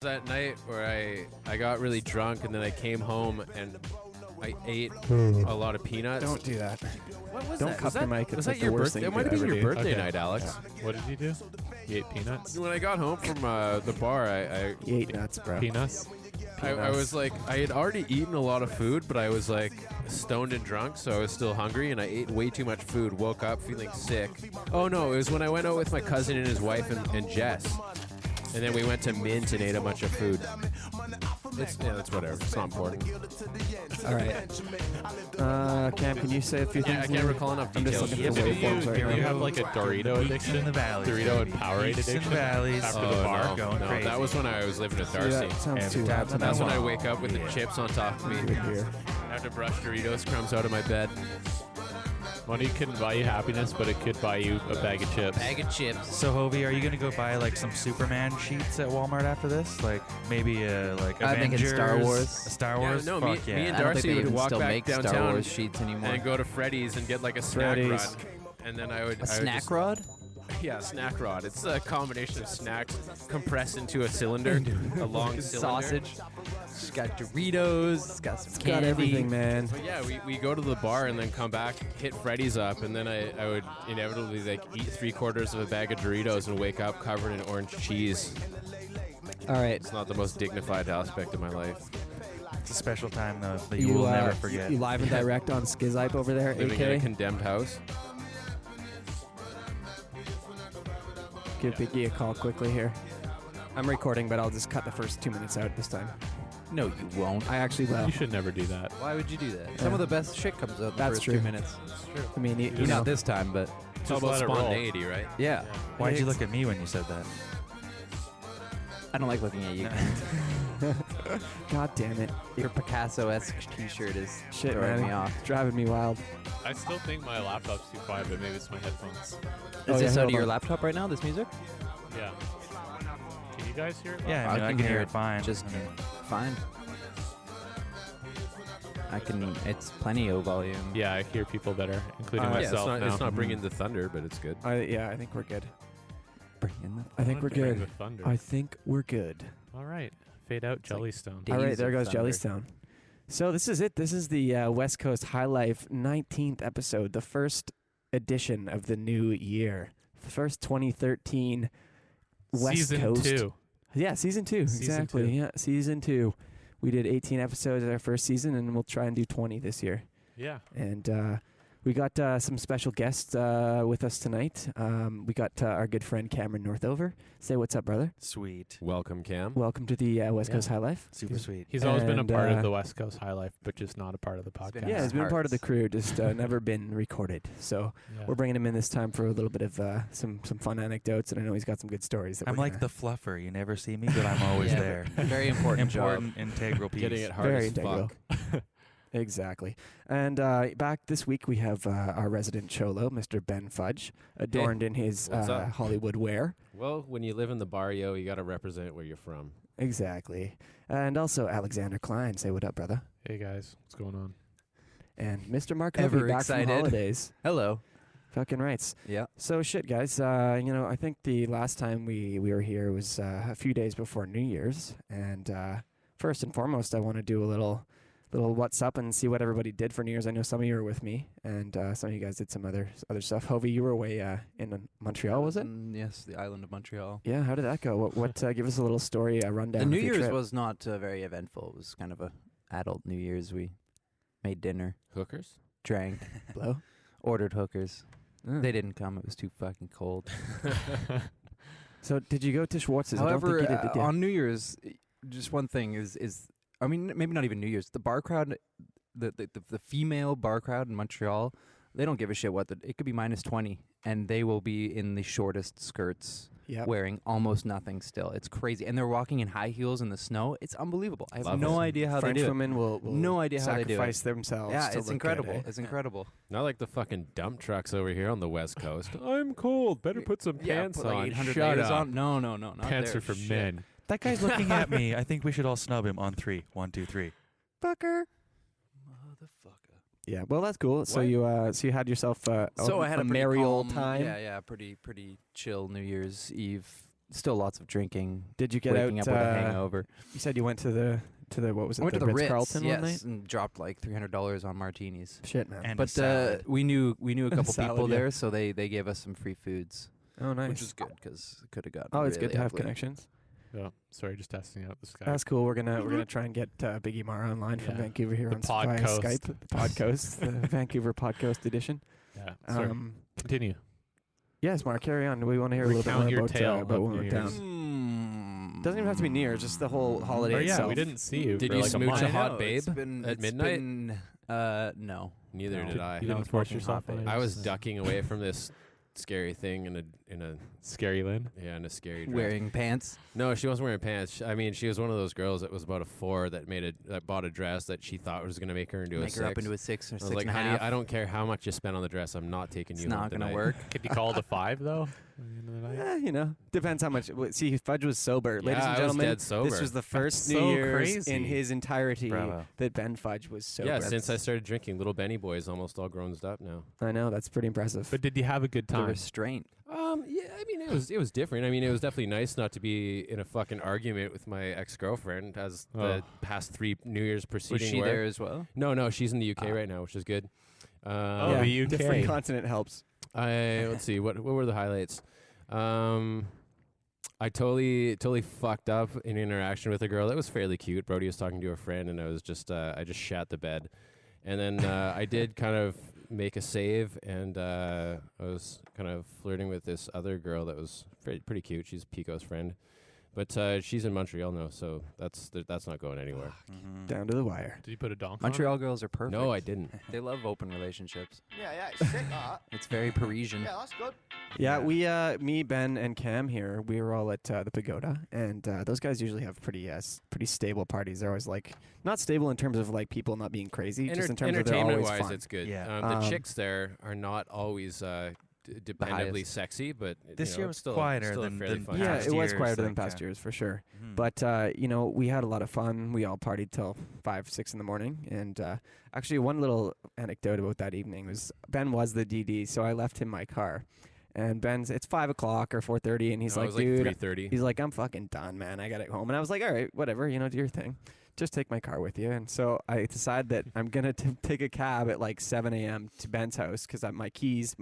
That night where I got really drunk and then I came home and I ate a lot of peanuts. Don't do that. What was Don't that? cup your mic. Was It's that like your the worst birthday? thing It might you have could been ever your do. birthday Okay. night, Alex. What did you do? You ate peanuts? When I got home from the bar, I You ate nuts, bro. Peanuts? I was like, I had already eaten a lot of food, but I was like stoned and drunk, so I was still hungry, and I ate way too much food. Woke up feeling sick. Oh no, it was when I went out with my cousin and his wife and Jess, and then we went to Mint and ate a bunch of food. That's whatever. It's not important. All right. Cam, can you say a few things? Yeah, I can't recall enough I'm just details. looking Yeah, for maybe little forms you, right do you now. have like a Dorito addiction? in the valleys. Dorito and Powerade Peaks addiction? and valleys. After the bar? going no, crazy. that was when I was living with See, Darcy. that sounds And too that's loud. That's when I Come wake up with the Yeah. chips on top of me. Good here. I have to brush Doritos crumbs out of my bed. Money couldn't buy you happiness, but it could buy you a bag of chips. Bag of chips. So, Hovey, are you going to go buy like some Superman sheets at Walmart after this? Like maybe like I think in Avengers, Star Wars. a Star Wars. no, Fuck me yeah. and I don't think Darcy they would even walk still back make downtown Star Wars sheets anymore. and go to Freddy's and get like a snack Freddy's. rod. And then I would... A snack rod? Yeah, snack rod. It's a combination of snacks compressed into a cylinder, a long cylinder. Sausage. It's got Doritos. It's got some It's candy. got everything, man. But yeah, we go to the bar and then come back, hit Freddy's up, and then I would inevitably like eat 3/4 of a bag of Doritos and wake up covered in orange cheese. All right. It's not the most dignified aspect of my life. It's a special time though that you will never forget. You live and direct on Skizype over there, Living in a AK. condemned house. Give Biggie a call quickly here. I'm recording, but I'll just cut the first 2 minutes out this time. No, you won't. I actually will. You should never do that. Why would you do that? Some of the best shit comes out in the That's first true. 2 minutes. I mean, you know. Not this time, but It's all about let it roll. spontaneity, right? yeah. Why'd you look at me when you said that? I don't like looking at you. God damn it. Your Picasso-esque t-shirt is Shit, throwing man. me off. It's driving me wild. I still think my laptop's too quiet, but maybe it's my headphones. Is Oh, this yeah, out hold of your on. laptop right now, this music? Yeah. Can you guys hear it? Yeah, I can hear it fine. Just I mean, fine. It's plenty of volume. Yeah, I hear people better, including Yeah, it's myself not, now. it's not bringing the thunder, but it's good. I think we're good. Bring in the I think we're Bring good. the thunder. I think we're good. All right. Fade out Jellystone. Days All right, there of goes thunder. Jellystone. So this is it. This is the West Coast Highlife 19th episode, the first edition of the new year. The first 2013 West Season Coast. 2. Yeah, season 2. Season Exactly. 2. Yeah, season 2. We did 18 episodes in our first season, and we'll try and do 20 this year. Yeah. And we got some special guests with us tonight. We got our good friend Cameron Northover. Say what's up, brother. sweet. Welcome, Cam. Welcome to the West Yeah. Coast Highlife. Super sweet. He's always been a And, part of uh, the West Coast Highlife, but just not a part of the podcast. been Yeah, he's been part of the Hearts. crew, just never been recorded. So Yeah. we're bringing him in this time for a little bit of some fun anecdotes, and I know he's got some good stories. That I'm we're like gonna- the fluffer. You never see me, but I'm always Yeah, there. Very important job. integral piece. Getting it hard Very as integral. fuck. Exactly. And back this week, we have our resident Cholo, Mr. Ben Fudge, adorned in his What's up? Hollywood wear. Well, when you live in the barrio, you got to represent where you're from. Exactly. And also Alexander Klein. Say what up, brother. Hey, guys. What's going on? And Mr. Mark Ever Hovey back excited. from holidays. Hello. Fucking rights. Yeah. So shit, guys. I think the last time we were here was a few days before New Year's, and first and foremost, I want to do a little what's up and see what everybody did for New Year's. I know some of you were with me, and some of you guys did some other stuff. Hovey, you were away in Montreal, was it? Yes, the island of Montreal. Yeah. How did that go? What? Give us a little story, a rundown. The of New your Year's trip. was not very eventful. It was kind of a adult New Year's. We made dinner, Hookers? drank, blow. ordered hookers. Mm. They didn't come. It was too fucking cold. So did you go to Schwartz's? However, I don't think you did, did you? on New Year's, just one thing is I mean, maybe not even New Year's. The bar crowd, the female bar crowd in Montreal, they don't give a shit what it could be -20, and they will be in the shortest skirts, Yep. wearing almost nothing. Still, it's crazy, and they're walking in high heels in the snow. It's unbelievable. I have Love no it. idea how French they do it. women will No idea how they do it. sacrifice themselves. Yeah, to it's look incredible. good, eh? It's incredible. Not like the fucking dump trucks over here on the West Coast. I'm cold. Better put some pants put like on. 800 Shut layers up. on. No, not Pants there. are for Shit. men. That guy's looking at me. I think we should all snub him on 3. 1, 2, 3. Fucker. Motherfucker. Yeah, well, that's cool. So What? you had yourself So I had a pretty merry calm, old time. Yeah, pretty chill New Year's Eve. still lots of drinking. Did you get waking out? up with a hangover. You said you went to the what was it? I went to the Ritz, Carlton yes, one night. and dropped like $300 on martinis. Shit, man. And a But salad. we knew a couple Salad, people yeah. there, so they gave us some free foods, Oh, nice. which was good because it could have gotten. Oh, it's good really to have ugly. connections. Yeah. Sorry, just testing out this guy. That's cool. We're gonna try and get Biggie Mara online from Yeah. Vancouver here The on via Podcoast. Skype. The Podcoast, the Vancouver Podcast edition. Yeah. Sorry. Continue. Yes, Mark, carry on. We want to hear a little Recount bit your more tale about of when we New went Year's. down. Doesn't even have to be New Year's, just the whole holiday Or yeah, itself. we didn't see you. Did for you like a smooch month. a hot know, babe it's been- at it's midnight? been, no. Neither No. did I. You No, didn't it's force fucking yourself hot on babe. it. I was ducking away from this scary thing in a Scary Lynn. in a scary dress. Wearing pants. No, she wasn't wearing pants. I mean, she was one of those girls that was about a 4 that bought a dress that she thought was going to make her into a Make 6. her up into a 6 or I was 6 like, and a honey, half. I don't care how much you spend on the dress. I'm not taking It's you home not gonna tonight. work. Could you call it a 5 though? At the end of the night? You know, depends how much. See, Fudge was sober. Ladies Yeah, and I was gentlemen, dead sober. this was the first New so Year's crazy. in his entirety Bravo. that Ben Fudge was sober. Yeah, since I started drinking, little Benny boy is almost all grown up now. I know, that's pretty impressive. But did you have a good The time? restraint. Yeah, I mean, it was different. I mean, it was definitely nice not to be in a fucking argument with my ex-girlfriend as the past 3 New Year's Was preceding. she were. there as well? No, she's in the UK right now, which is good. Oh, yeah, the UK. different continent helps. Let's see, what were the highlights? I totally fucked up in interaction with a girl that was fairly cute. Brody was talking to a friend, and I was just I just shat the bed, and then I did kind of make a save, and I was kind of flirting with this other girl that was pretty cute. She's Pico's friend, but she's in Montreal now, so that's not going anywhere. Down to the wire. Did you put a donk Montreal girls are perfect. No, I didn't. They love open relationships. Yeah, it's sick, that. It's very Parisian. Yeah, that's good. Yeah, we, me, Ben, and Cam here, we were all at the Pagoda, and those guys usually have pretty stable parties. They're always like not stable in terms of like people not being crazy, just in terms of they're always Entertainment-wise, fun. it's good. Yeah. The chicks there are not always dependably highest. sexy, but This you know, year it's was still quieter still a than- fairly than fun Yeah, time. past it was years, quieter than like, past years for sure. Mhm. But you know, we had a lot of fun. We all partied till 5, 6 in the morning. And actually, one little anecdote about that evening was Ben was the DD, so I left him my car. And it's 5 o'clock or 4:30, and he's No, it like, was dude, 3:30. he's like, I'm fucking done, man. I got it home. And I was like, all right, whatever, you know, do your thing. Just take my car with you. And so I decided that I'm going to take a cab at like 7 a.m. to Ben's house because my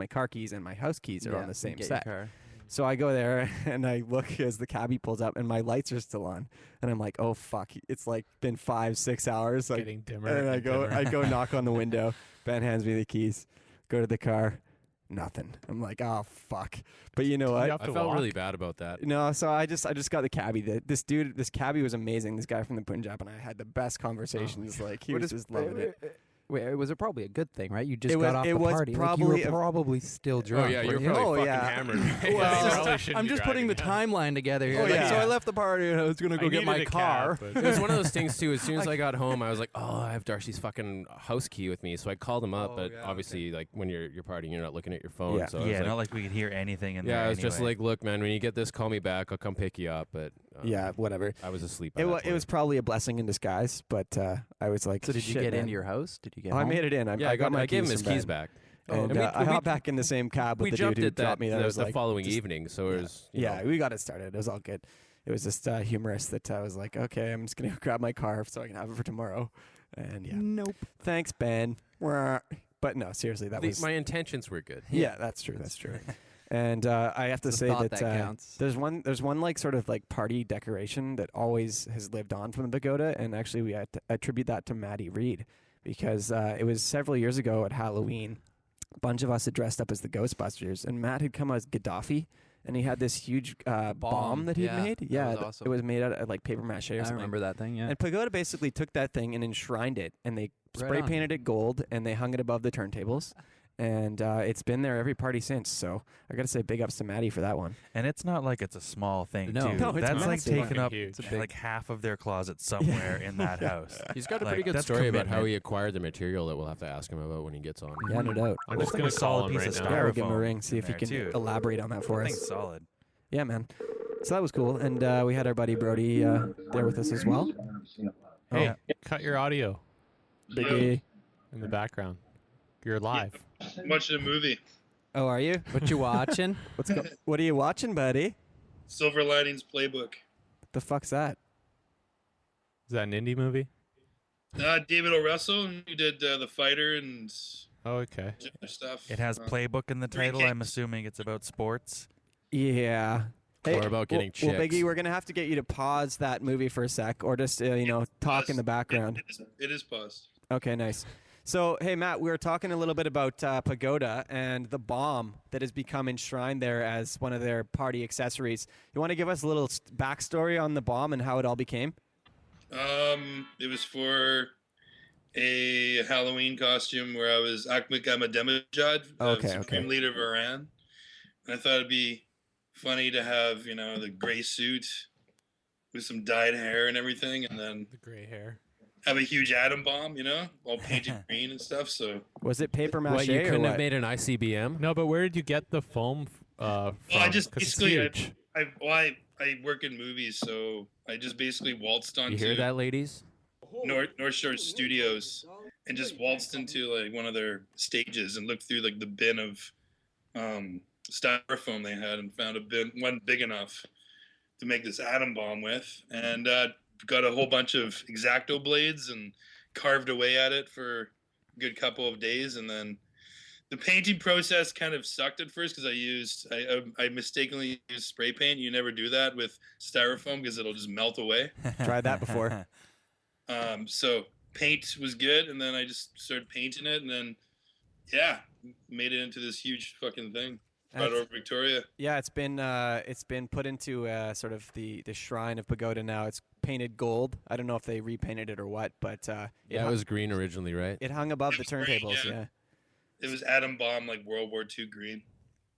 car keys, and my house keys are on the same get your set. car. So I go there and I look as the cabbie pulls up and my lights are still on. And I'm like, oh, fuck. It's like been 5, 6 hours. Like, Getting dimmer. and and dimmer. I go knock on the window. Ben hands me the keys. Go to the car. Nothing. I'm like, oh, fuck. But you know what? You have I to felt walk. really bad about that. No, so I just got the cabbie. This cabbie was amazing. This guy from the Punjab, and I had the best conversations. Like he What was is- just loving it. Wait, it was probably a good thing, right? You just It got was- off it the was party. probably like a- you were probably still drunk. Oh yeah, you're weren't you? probably Oh, fucking yeah. hammered. Yeah, you Well, probably shouldn't I'm be just putting the driving, yeah. timeline together here. Oh, Like, yeah. So I left the party and I was gonna go I get needed my a car. cab, It but- was one of those things too. As soon as I got home, I was like, "Oh, I have Darcy's fucking house key with me." So I called him up, Oh, but yeah, obviously, like when you're partying, you're not looking at your phone. Yeah. So I was Yeah, like, not like we could hear anything in there. yeah, I was just anyway. like, "Look, man, when you get this, call me back. I'll come pick you up." But Yeah, whatever. I was asleep. By It that was point. probably a blessing in disguise, but I was like, So did you "Shit, get man." into your house? Did you get Oh, I home? made it in. Yeah, I got. my I gave him his from keys Ben. back. And And we- I we- hopped back in the same cab We with the jumped dude who at that dropped me. That was the like, following just- evening, so it was. you Yeah, know, we got it started. It was all good. It was just humorous that I was like, okay, I'm just gonna grab my car so I can have it for tomorrow. And yeah, Nope. thanks, Ben. Wah. But no, seriously, that was my intentions were good. yeah, that's true. That's true. And I have to It's the say thought that, that counts. there's one like sort of like party decoration that always has lived on from the Pagoda, and actually we had to attribute that to Maddie Reed because it was several years ago at Halloween. A bunch of us had dressed up as the Ghostbusters, and Matt had come as Gaddafi, and he had this huge bomb that he'd Yeah, made. that Yeah, was awesome. it was made out of like paper mache or I something. remember that thing. Yeah. And Pagoda basically took that thing and enshrined it, and they Right spray on. painted it gold, and they hung it above the turntables. And it's been there every party since. So I got to say big ups to Maddie for that one. And it's not like it's a small thing, No. too. No, it's That's like massive. taking Fucking up huge. like half of their closet somewhere in that house. He's got a Like, pretty good that's story about how commitment. he acquired the material that we'll have to ask him about when he gets on. Yeah, no doubt. I'm Looks just like gonna a solid call him piece right of now. Yeah, we'll give him a styrofoam ring, see in if he there, can too. elaborate on that for That us. thing's solid. Yeah, man. So that was cool. And we had our buddy Brody there with us as well. Hey, Yeah. cut your audio Biggie. in the background. You're live. Watching a movie. Oh, are you? What you watching? What are you watching, buddy? Silver Linings Playbook. The fuck's that? Is that an indie movie? David O. Russell, who did The Fighter and Oh, okay. other stuff. It has playbook in the Three title. I'm Kings. assuming it's about sports. Yeah. Hey, Or about getting well, chicks. Biggie, we're gonna have to get you to pause that movie for a sec, or just talk in the background. It is paused. Okay, nice. So, hey, Matt, we were talking a little bit about Pagoda and the bomb that has become enshrined there as one of their party accessories. You want to give us a little backstory on the bomb and how it all became? It was for a Halloween costume where I was Akmik Ahmadinejad, Okay, Supreme Leader of Iran. And I thought it'd be funny to have, the gray suit with some dyed hair and everything, and then The gray hair. have a huge atom bomb, all painted green and stuff. So Was it paper mache What, you or couldn't what? have made an ICBM? No, but where did you get the foam from? I just 'Cause it's basically huge. I work in movies, so I just basically waltzed onto You hear that, ladies? North Shore Studios and just waltzed into like one of their stages and looked through like the bin of styrofoam they had and found one big enough to make this atom bomb with, and got a whole bunch of X-Acto blades and carved away at it for a good couple of days, and then the painting process kind of sucked at first because I mistakenly used spray paint. You never do that with styrofoam because it'll just melt away. Tried that before. So paint was good, and then I just started painting it, and then made it into this huge fucking thing. Brought it over Victoria. Yeah, it's been put into sort of the shrine of Pagoda now. It's painted gold. I don't know if they repainted it or what, but Yeah, it was green originally, right? it hung above It the was green, turntables. yeah. Yeah, It was atom bomb like World War II green.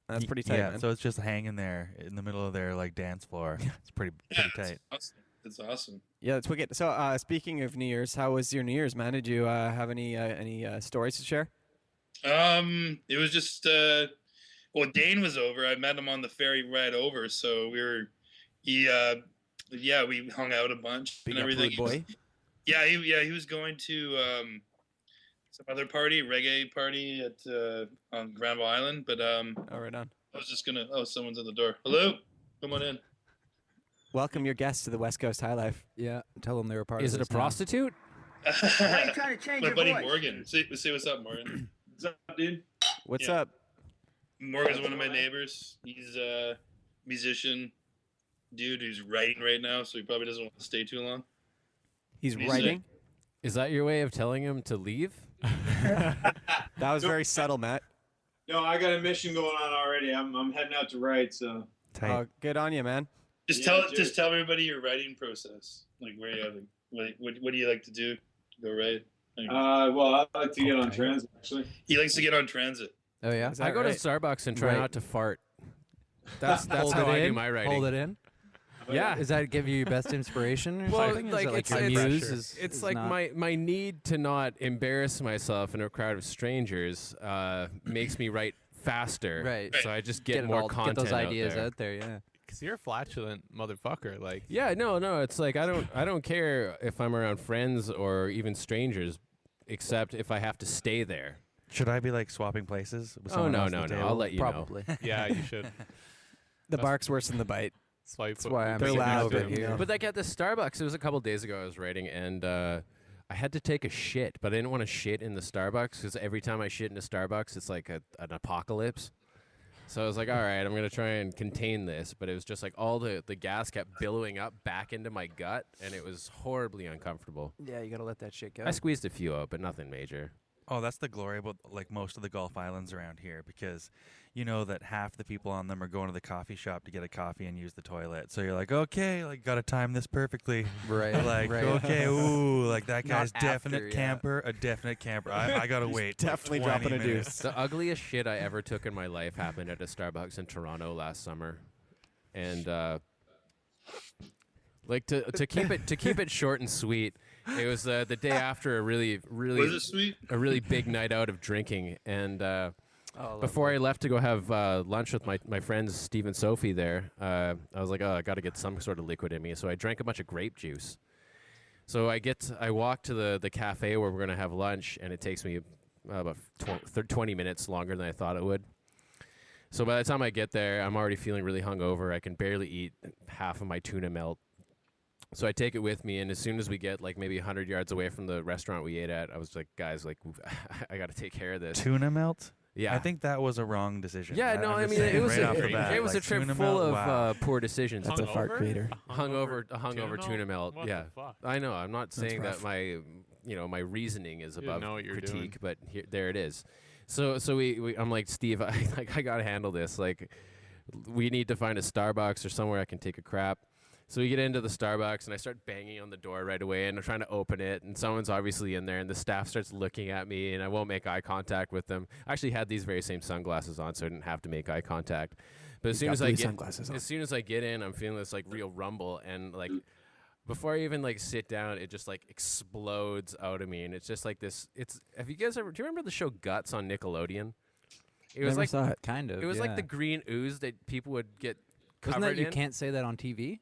that's pretty tight, Yeah, man. so it's just hanging there in the middle of their like dance floor. It's pretty Yeah, tight. it's awesome. Yeah, that's wicked. So, speaking of New Year's, how was your New Year's, man? Did you have any stories to share? It was just Dane was over. I met him on the ferry ride over, so we hung out a bunch Big and everything. boy. He was going to some other party, reggae party at on Granville Island, but Oh, right on. I was just gonna. Oh, someone's at the door. Hello, come on in. Welcome your guests to the WestCoast Highlife. Yeah, tell them they're a part Is of it a this now. prostitute? trying to change My your buddy voice? Morgan. Say what's up, Morgan. What's up, dude? What's Yeah. up? Morgan's one of my neighbors. He's a musician dude who's writing right now, so he probably doesn't want to stay too long. He's He's writing. Is that your way of telling him to leave? That was very subtle, Matt. No, I got a mission going on already. I'm heading out to write, so Tight. Oh, good on you, man. Just Yeah, tell dude. just tell everybody your writing process. Like where you have what do you like to do to go write? Like, well, I like to get on transit actually. he likes to get on transit. Oh yeah. Is I that go right? to Starbucks and try Right. not to fart. That's Hold how it I in. do my writing. Hold it in. Yeah. Does that give you your best inspiration? Or Well, something? Is like, it like it's- your it's- muse? Is It's like not- my need to not embarrass myself in a crowd of strangers makes me write faster. Right. So I just get get it more all, content get those ideas out there. out there. Yeah. Because you're a flatulent motherfucker. Like, Yeah, no. It's like I don't care if I'm around friends or even strangers, except if I have to stay there. Should I be like swapping places? With Oh someone no, else no, at the no. table? I'll let you Probably. yeah, you should. The bark's worse than the bite. Swipe. That's why I'm They're sitting loud, over but, you here. know. But like at the Starbucks, it was a couple days ago I was writing, and I had to take a shit, but I didn't want to shit in the Starbucks because every time I shit in a Starbucks, it's like an apocalypse. So I was like, all right, I'm going to try and contain this. But it was just like all the gas kept billowing up back into my gut, and it was horribly uncomfortable. Yeah, you gotta let that shit go. I squeezed a few out, but nothing major. Oh, that's the glory about like most of the Gulf Islands around here, because you know that half the people on them are going to the coffee shop to get a coffee and use the toilet. So you're like, okay, like gotta time this perfectly. Right. Like, right. okay, ooh, like that Not guy's definite after, yeah. camper, a definite camper. I gotta wait. like, definitely 20 dropping a deuce. minutes. The ugliest shit I ever took in my life happened at a Starbucks in Toronto last summer, and like to keep it short and sweet. It was the day after a really Was it sweet? a really big night out of drinking, and Oh, before I left to go have lunch with my friends Steve and Sophie there, I was like, oh, I got to get some sort of liquid in me, so I drank a bunch of grape juice. So I walk to the cafe where we're gonna have lunch, and it takes me about 20 minutes longer than I thought it would. So by the time I get there, I'm already feeling really hungover. I can barely eat half of my tuna melt. So I take it with me, and as soon as we get like maybe 100 yards away from the restaurant we ate at, I was like, guys, like I got to take care of this. Tuna melt? Yeah. I think that was a wrong decision. Yeah, no, I'm I just mean, saying it was right off the a, bat, it was like, a trip tuna full melt, of wow. poor decisions. That's a fart creator. Hungover tuna melt. What Yeah, the fuck? I know. I'm not saying rough. that my reasoning is You didn't above know what you were critique, but there it is. So I'm like, Steve, I gotta handle this. Like, we need to find a Starbucks or somewhere I can take a crap. So we get into the Starbucks, and I start banging on the door right away, and I'm trying to open it, and someone's obviously in there, and the staff starts looking at me, and I won't make eye contact with them. I actually had these very same sunglasses on, so I didn't have to make eye contact. But as soon as I get in, I'm feeling this like real rumble, and like before I even like sit down, it just like explodes out of me, and it's just like this. Have you guys ever? Do you remember the show Guts on Nickelodeon? It was Never like saw it. Kind of. it was yeah. like the green ooze that people would get Wasn't covered that you in. can't say that on TV?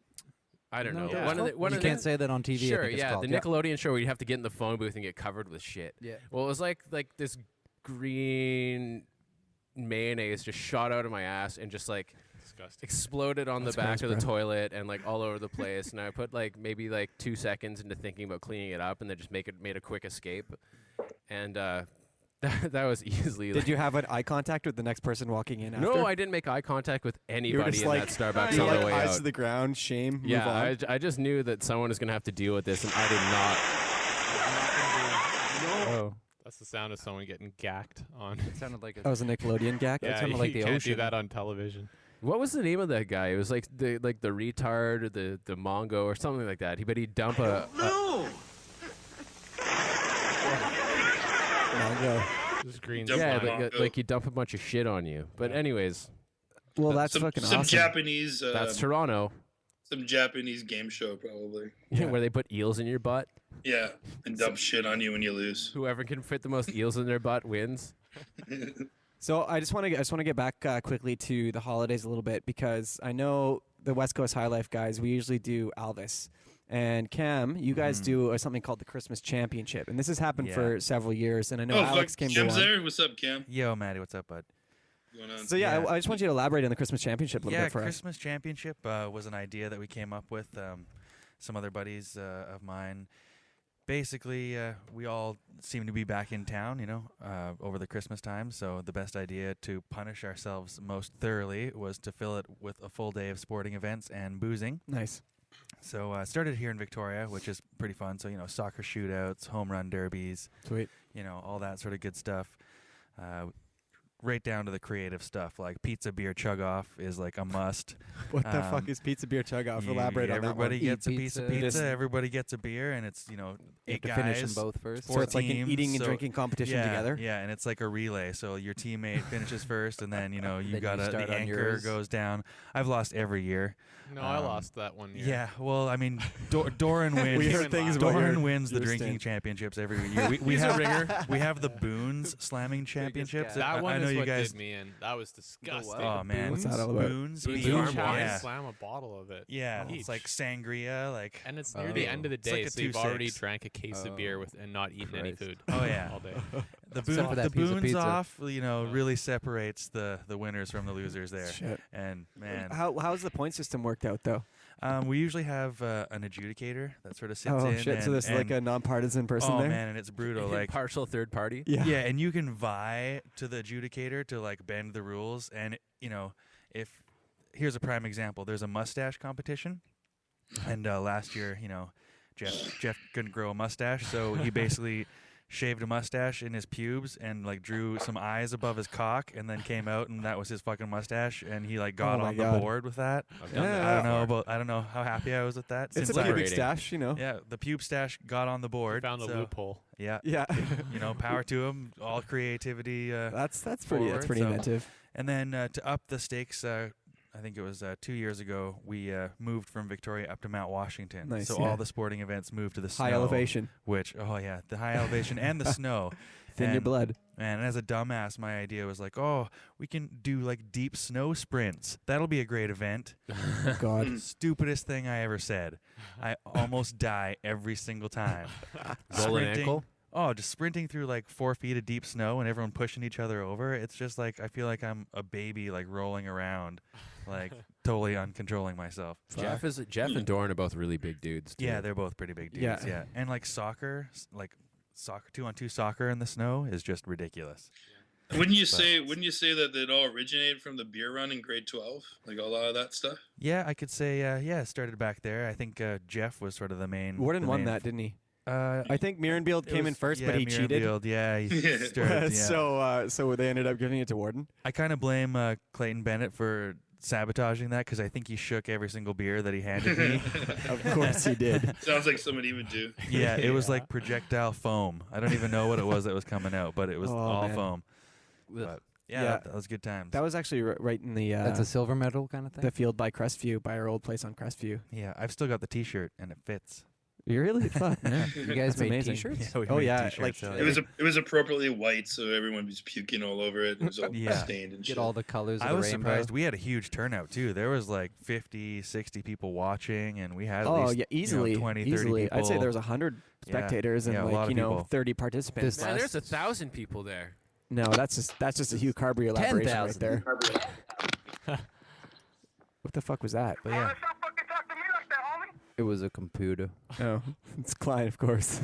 I don't know. Yeah. One you of can't the, say that on TV. I Sure, think it's yeah, called. the Nickelodeon show where you have to get in the phone booth and get covered with shit. Yeah. Well, it was like this green mayonnaise just shot out of my ass and just like Disgusting. exploded on That's the back gross, of the bro. toilet and like all over the place. And I put like maybe like 2 seconds into thinking about cleaning it up, and then just made a quick escape. And that was easily. Did you have an eye contact with the next person walking in after? No, I didn't make eye contact with You were anybody just in like, that Starbucks you were on the like way eyes out. to the ground, shame, move Yeah, on. I just knew that someone was gonna have to deal with this, and I did not. Oh, That's the sound of someone getting gacked on. it sounded like That was a Nickelodeon gag. Yeah. sounded like you the can't ocean. do that on television. What was the name of that guy? It was like the retard or the Mongo or something like that. He'd dump a Mango. Just green. Dump yeah, on like, Mongo. like he'd dump a bunch of shit on you. But anyways, Well, that's some fucking some awesome. Japanese that's Toronto, some Japanese game show probably. Yeah. where they put eels in your butt. Yeah, and dump shit on you when you lose. Whoever can fit the most eels in their butt wins. So I just want to get back quickly to the holidays a little bit, because I know the West Coast Highlife guys, we usually do Alvis. And Cam, you guys do something called the Christmas Championship, and this has happened Yeah. for several years. And I know Oh, Alex fuck, came to Cam's one. there. What's up, Cam? Yo, Maddie, what's up, bud? What's going on? So yeah, Yeah. I just want you to elaborate on the Christmas Championship a little Yeah, bit for us. Christmas Championship was an idea that we came up with. Some other buddies of mine. Basically, we all seem to be back in town, over the Christmas time. So the best idea to punish ourselves most thoroughly was to fill it with a full day of sporting events and boozing. Nice. So I started here in Victoria, which is pretty fun. So, soccer shootouts, home run derbies, Sweet. all that sort of good stuff. Right down to the creative stuff, like pizza beer chug off is like a must. What the Um, fuck is pizza beer chug off? You- Elaborate on that one. Everybody gets a Eat piece of pizza. pizza. Everybody gets a beer, and it's You have 8 to guys. finish them both first. So four it's like an teams, eating and so- drinking competition together. Yeah, and it's like a relay. So your teammate finishes first, and then you Then you got start the on anchor yours. goes down. I've lost every year. No, I Um, lost that one year. Yeah, well, I mean, Doran wins. We heard things about Doran your- wins the your drinking stint. championships every year. We have we have the Boons slamming championships. guy. That one I know is you what guys. did me in. That was disgusting. Oh man, What's that all about? Boons, Boons beer, Farm Boy, yeah, slam a bottle of it. yeah. Each. It's like sangria, like And it's near the end of the It's like day, a so you've already 2-6. drank a case of beer and not eaten any Christ. food. Oh, yeah. all day. the Except for that piece of Boons pizza. off. Really separates the winners from the losers there. Shit. And man, How's the point system worked out though? we usually have an adjudicator that sort of sits Oh in. shit! So and- there's like a and- nonpartisan person oh there. man, and it's brutal. Like Partial third party. Yeah. yeah, and you can vie to the adjudicator to like bend the rules. And if here's a prime example, there's a mustache competition, and last year, Jeff couldn't grow a mustache, so he basically shaved a mustache in his pubes and like drew some eyes above his cock, and then came out, and that was his fucking mustache, and he like got Oh my on God. the board with that. I've done Yeah. that. I don't know how happy I was with that. It's since a I- pubic separating. stash, you know. yeah, the pube stash got on the board. Found a so, loophole. Yeah, Yeah. power to him. All creativity. That's pretty forward, so- inventive. And then to up the stakes, I think it was 2 years ago, we moved from Victoria up to Mount Washington. Nice, so yeah. all the sporting events moved to the High snow. elevation. Which, the high elevation and the snow. Thin your And- blood. Man, and as a dumbass, my idea was like, we can do like deep snow sprints. That'll be a great event. Oh, God. Stupidest thing I ever said. I almost die every single time. Roll an Sprinting- ankle. Oh, just sprinting through like 4 feet of deep snow and everyone pushing each other over. It's just like I feel like I'm a baby like rolling around, like totally uncontrolling myself. Jeff and Doran are both really big dudes. Too. Yeah, they're both pretty big dudes. Yeah. Yeah. And like soccer, like soccer 2-on-2 soccer in the snow is just ridiculous. Wouldn't you say that it all originated from the beer run in grade 12? Like a lot of that stuff? Yeah, I could say it started back there. I think Jeff was sort of the main. Warden won that, didn't he? I I think Mirenbield came in first, but he cheated. Yeah, he Yeah. started, yeah. So they ended up giving it to Warden. I kind of blame Clayton Bennett for sabotaging that because I think he shook every single beer that he handed me. Of course he did. Sounds like somebody would do. Yeah, it was like projectile foam. I don't even know what it was that was coming out, but it was Oh, all man. foam. Ugh. But Yeah. that was good times. That was actually right in the That's a silver medal kind of thing. the field by Crestview, by our old place on Crestview. yeah, I've still got the T-shirt and it fits. You really? Fuck, man. You guys That's made amazing. T-shirts? Yeah, we Oh, made yeah, T-shirts, like, so- It was appropriately white, so everyone was puking all over it. It was all Yeah. stained and Get shit. all the colors of I the was rainbow. surprised. We had a huge turnout too. There was like 50, 60 people watching, and we had at Oh least yeah, easily, 20, 30 easily. people. I'd say there was 100 Yeah. spectators Yeah, a and lot like of people. 30 participants. Man, there's 1,000 people there. No, that's just a Hugh Carberry elaboration 10,000. right there. What the fuck was that? But yeah, It was a computer. Oh, it's Klein, of course.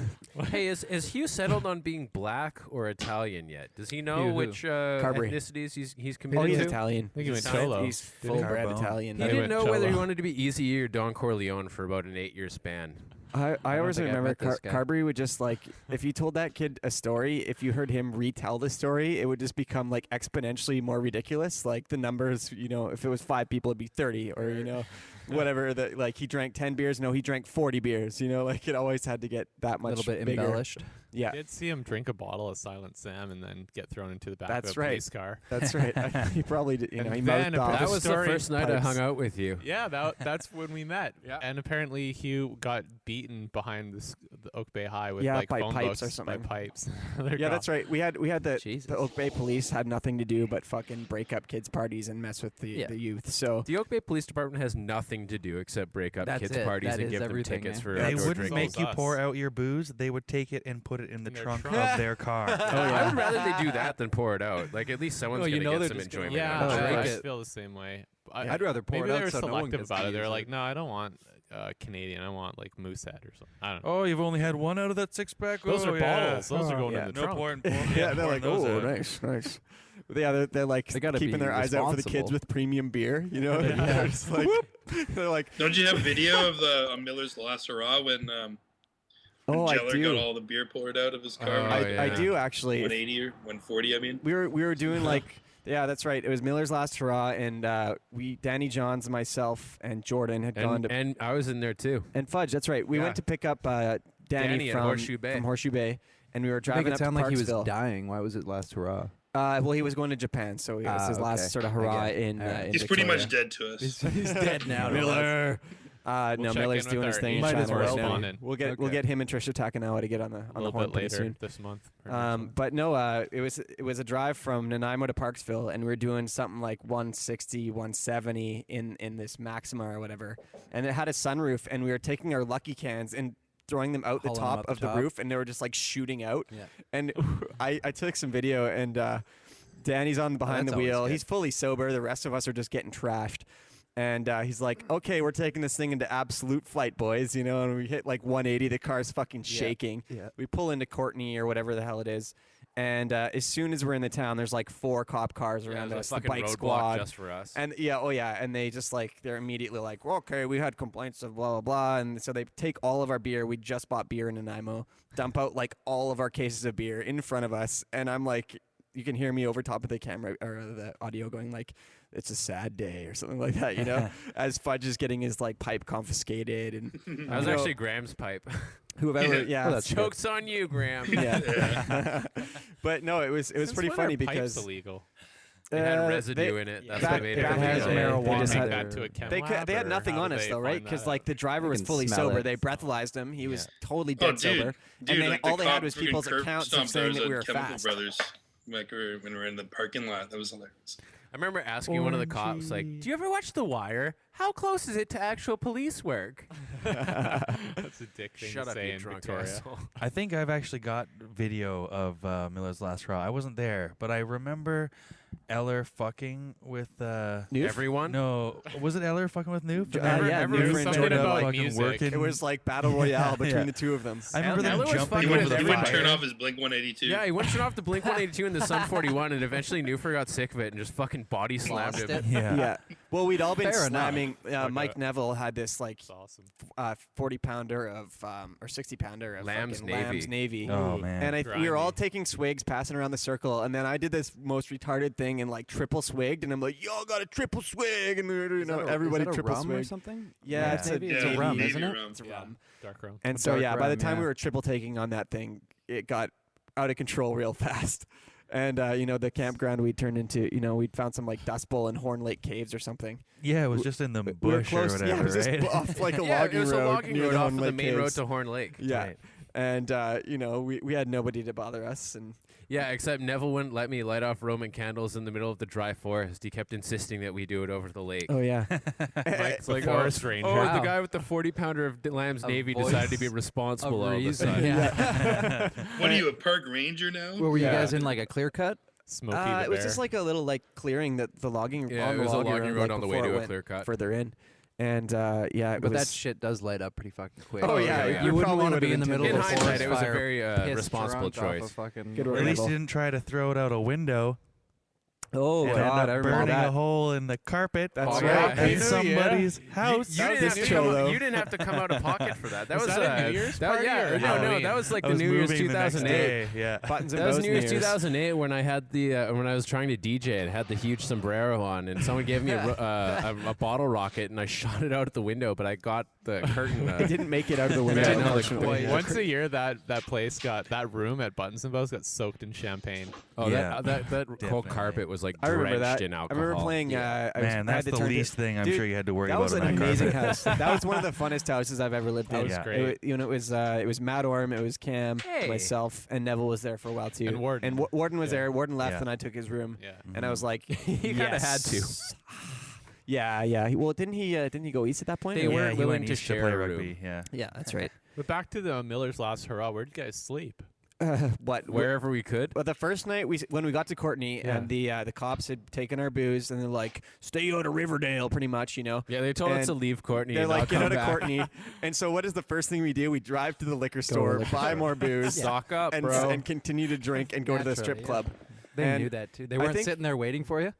Hey, is Hugh settled on being black or Italian yet? Does he know Hugh who? which Carberry. ethnicities he's Oh, committed he's to? Italian. I think he went He's Cholo. He's Didn't he? full-bred Carbone. Italian. He He didn't went know whether he Cholo. wanted to be Easy or Don Corleone for about an 8-year span. I always think I've remember met this guy. Carberry would just like, if you told that kid a story, if you heard him retell the story, it would just become like exponentially more ridiculous. Like the numbers, if it was 5 people, it'd be 30, or whatever. That like he drank 10 beers. No, he drank 40 beers. Like it always had to get that A much little bit bigger. embellished. Yeah, I did see him drink a bottle of Silent Sam and then get thrown into the back That's of a right. police car. that's right. He probably did. And He then mouthed off. That was the story first night I pipes. hung out with you. Yeah, that's when we met. Yeah. And apparently Hugh got beaten behind the Oak Bay High with Yeah, like by phone pipes books, or something. By pipes. Yeah, that's right. We had the Jesus. Oak Bay police had nothing to do but fucking break up kids' parties and mess with the Yeah. youth. So The Oak Bay Police Department has nothing to do except break up That's kids' it. parties That and is give them everything, tickets man. for they outdoor wouldn't drinking. make you us. pour out your booze. They would take it and put it in the their trunk trunk. of their car. I would rather they do that than pour it out. Like at least someone's Well, you gonna know get they're some just gonna- enjoyment. Yeah, out of Oh, it. I right. just feel the same way. I'd rather pour maybe it they out were so no one selective gets about to it. They're use like, no, I don't want Canadian. I want like Moosehead or something. I don't know. Oh, you've only had one out of that 6-pack. Those Oh, are yeah. bottles. Those are going yeah. in the No trunk. pouring. yeah, they're like, those oh, out. nice. Yeah, they're like They gotta keeping be their eyes out for the kids responsible. with premium beer. They're just like, they're like, Don't you have video of the Miller's Last Hurrah when oh, I Jeller do. got all the beer poured out of his car? Oh, when yeah. I do actually. 180 or 140, I mean. We were doing like, yeah, that's right. It was Miller's Last Hurrah, and Danny Johns, myself, and Jordan had gone to And I was in there too. and Fudge. That's right. We Yeah. went to pick up Danny Danny at from Horseshoe Bay. from Horseshoe Bay, and we were Make driving it up sound to like he was Parksville. dying. Why was it last hurrah? Well, he was going to Japan, so it was his okay. last sort of I hurrah get it. in. All right. In He's pretty much Victoria. dead to us. He's dead now. Miller. We'll No, check Miller's in with doing his our thing in Might as China well right now. respond in. We'll Okay. get him and Trisha Takanawa to get on the a horn little bit pretty later soon. this month. or next month. But no, it was a drive from Nanaimo to Parksville, and we were doing something like 160, 170 in this Maxima or whatever, and it had a sunroof, and we were taking our Lucky Cans and throwing them out the Hauling them top out the of the top. roof, and they were just like shooting out. Yeah. And I took some video, and Danny's on behind that's the wheel. always good. He's fully sober. The rest of us are just getting trashed. And he's like, okay, we're taking this thing into absolute flight, boys. And we hit like 180. The car's fucking shaking. Yeah. We pull into Courtney or whatever the hell it is. And as soon as we're in the town, there's like 4 cop cars Yeah, around there's us. a The fucking bike roadblock squad. just for us. And and they just like, they're immediately like, well, okay, we had complaints of blah, blah, blah. And so they take all of our beer. We just bought beer in Nanaimo, dump out like all of our cases of beer in front of us. And I'm like, you can hear me over top of the camera or the audio going like, it's a sad day or something like that, as Fudge is getting his like pipe confiscated. And That was you know, actually Graham's pipe. whoever, Yeah. yeah. that's good. Joke's on you, Graham. Yeah. But no, it was Since pretty when funny are pipes because illegal? It had Uh, residue they- in it. That's back- what made it back illegal. has They marijuana. just Take take that that to a chem they lab, had or nothing how on did us they though, right? find Because that like the driver You was can fully smell sober. it. They breathalyzed him. He was totally Oh, dead sober. Dude, and like all the they had cop was freaking people's curb accounts of stomped saying us that we at were Chemical fast. Brothers, like when we were in the parking lot. That was hilarious. I remember asking one of the cops, like, "Do you ever watch The Wire? How close is it to actual police work?" That's a dick thing Shut to up, say you in drunk Victoria. asshole. I think I've actually got video of Miller's Last Hurrah. I wasn't there, but I remember Eller fucking with Noof? Everyone? No, was it Eller fucking with Noof? Yeah, everyone Noof was and something Jordan about like, fucking working. it was like battle royale between Yeah. the two of them. I remember them Eller was jumping fucking He over with the wouldn't everybody. turn fire. off his Blink 182. Yeah, he went straight off the Blink 182 in the Sum 41, and eventually Newfer got sick of it and just fucking body slammed Lost him. it. Yeah. Well, we'd all been Fair enough. slamming. Mike a- Neville had this like That's awesome. 40-pounder of or 60-pounder of Lamb's fucking Navy. Lamb's Navy. Oh man. And we were all Grimy. taking swigs, passing around the circle, and then I did this most retarded thing and like triple swigged, and I'm like, "Y'all got a triple swig," and Is that a- everybody is that a triple rum or swig. something? Yeah, it's a Maybe yeah, a rum, Navy isn't it? rum. It's a Yeah. rum. Dark rum. And so dark yeah, by the rum, time we yeah. were triple taking on that thing, it got out of control real fast. And the campground we turned into, we'd found some like Dust Bowl and Horn Lake caves or something. Yeah, it was just in the We were bush close. or whatever, Yeah, it was just right? off like a Yeah, logging it was road a logging near road the off Horn of the Lake main road caves. to Horn Lake. Yeah. Right. And we had nobody to bother us, and Yeah, except Neville wouldn't let me light off Roman candles in the middle of the dry forest. He kept insisting that we do it over the lake. oh yeah, It's like oh, forest ranger. Oh, Wow. the guy with the 40-pounder of Lamb's A Navy voice decided to be responsible all of a reason. sudden. Yeah. What are you, a park ranger now? Were you Yeah. guys in like a clear cut? Smokey the it was Bear. just like a little like clearing that the logging. Yeah, on it the was a logging logging road like, on the way before to it a went clear cut. further in, and yeah, it But was. that shit does light up pretty fucking quick. Oh, yeah, yeah. You wouldn't probably want to would've be in the middle In of a hindsight, forest it was a fire, very pissed responsible drunk off a choice. fucking Good At work. least Neville. you didn't try to throw it out a window. oh and God, I end up remember burning that. a hole in the carpet. That's Oh, right. yeah. In You know, somebody's house. You That didn't, was have to chill, come, though. you didn't have to come out of pocket for that. That Was was that a New Year's party yeah, or no, Halloween? that was like I the was New Year's moving the next 2008. day. Yeah. Buttons and That was bows New Year's New Year's. 2008 when I had when I was trying to DJ and had the huge sombrero on, and someone gave me a bottle rocket, and I shot it out at the window, but I got the curtain. It didn't make it out of the window. Man, no, unfortunately. Yeah. Once a year, that place that room at Buttons and Bows got soaked in champagne. Oh, Yeah. that whole Definitely. carpet was like I remember drenched that. in I alcohol. remember playing. I Man, had that's to the turn to- least thing I'm Dude, sure you had to worry That about was on an that amazing carpet. house. That was one of the funnest houses I've ever lived in. That was Yeah. great. It was Matt Orm, it was Cam, Hey. myself, and Neville was there for a while too. And Warden. And Warden was Yeah. there. Warden left, Yeah. and I took his room. Yeah. And I was like, He kinda yes. had to. Yeah, yeah. Well, didn't he go east at that point? They Or- weren't he willing went to east share play a room. rugby. Yeah. Yeah, that's right. But back to the Miller's Last Hurrah. Where'd you guys sleep? What? Wherever we could. Well, the first night when we got to Courtney Yeah. and the cops had taken our booze and they're like, stay out of Riverdale, pretty much, Yeah, they told us And to leave Courtney. They're and like, not get come out of back. Courtney. And so what is the first thing we do? We drive to the liquor store, liquor buy store. more booze, Stock up, and, bro. and continue to drink and go to the strip Naturally, club. They And knew that too. They I weren't think- sitting there waiting for you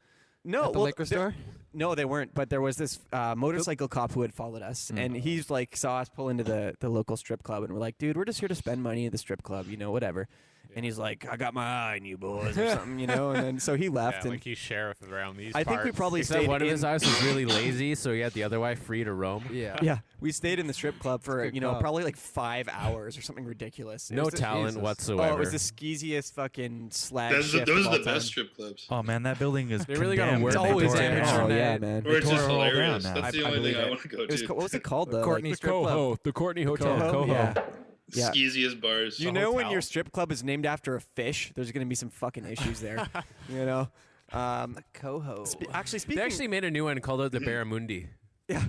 No, at the well, liquor there- store. No, they weren't. But there was this motorcycle cop who had followed us, and he's like saw us pull into the local strip club, and we're like, dude, we're just here to spend money at the strip club, whatever. And he's like, I got my eye on you boys or something, And then so he left, Yeah, and like he's sheriff around these I think we parts. probably Except stayed one of in. his eyes was really lazy, so he had the other wife free to roam. Yeah. Yeah, we stayed in the strip club for Good call. probably like 5 hours or something ridiculous. It No was the- talent Jesus. whatsoever. Oh, it was the skeeziest fucking slag Those shift are of all the time. best strip clubs. Oh man, that building is They really gotta condemned. work It's They always tore it damaged. down. Oh yeah, Internet. man. Or it's tore just it all down hilarious. now. That's the I only believe thing I it. want to go It was to. what was it called? The Courtney like, strip club. the Courtney Coho? Coho. Yeah. Yeah. Skeeziest bars. You A know when hotel. your strip club is named after a fish, there's gonna be some fucking issues there. Coho. Actually, They speaking. actually made a new one called it the Barramundi. yeah,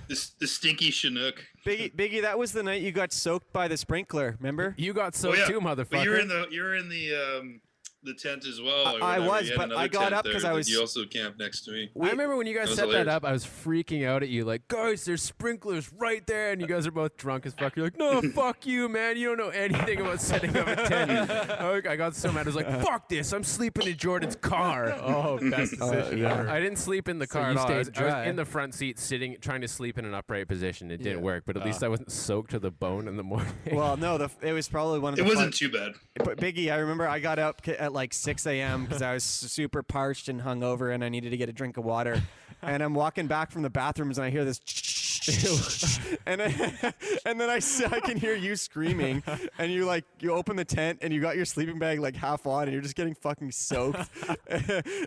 The stinky Chinook. Biggie, that was the night you got soaked by the sprinkler. Remember? You got soaked too, motherfucker. But you're in the tent as well. or I whatever. was, You had but another I got tent up there, 'cause I but was- You also camped next to me. I remember when you guys That was set that hilarious. up, I was freaking out at you, like, guys, there's sprinklers right there, and you guys are both drunk as fuck. You're like, no, fuck you, man. You don't know anything about setting up a tent. I got so mad. I was like, fuck this. I'm sleeping in Jordan's car. Oh, best decision yeah. ever. I didn't sleep in the So car you at all. I was stayed dry. in the front seat, trying to sleep in an upright position. It didn't Yeah. work, but at least I wasn't soaked to the bone in the morning. Well, no, it was probably one of It the. wasn't too bad. But Biggie, I remember I got up at like 6 a.m. because I was super parched and hungover, and I needed to get a drink of water. And I'm walking back from the bathrooms, and I hear this, and then I can hear you screaming, and you open the tent, and you got your sleeping bag like half on, and you're just getting fucking soaked,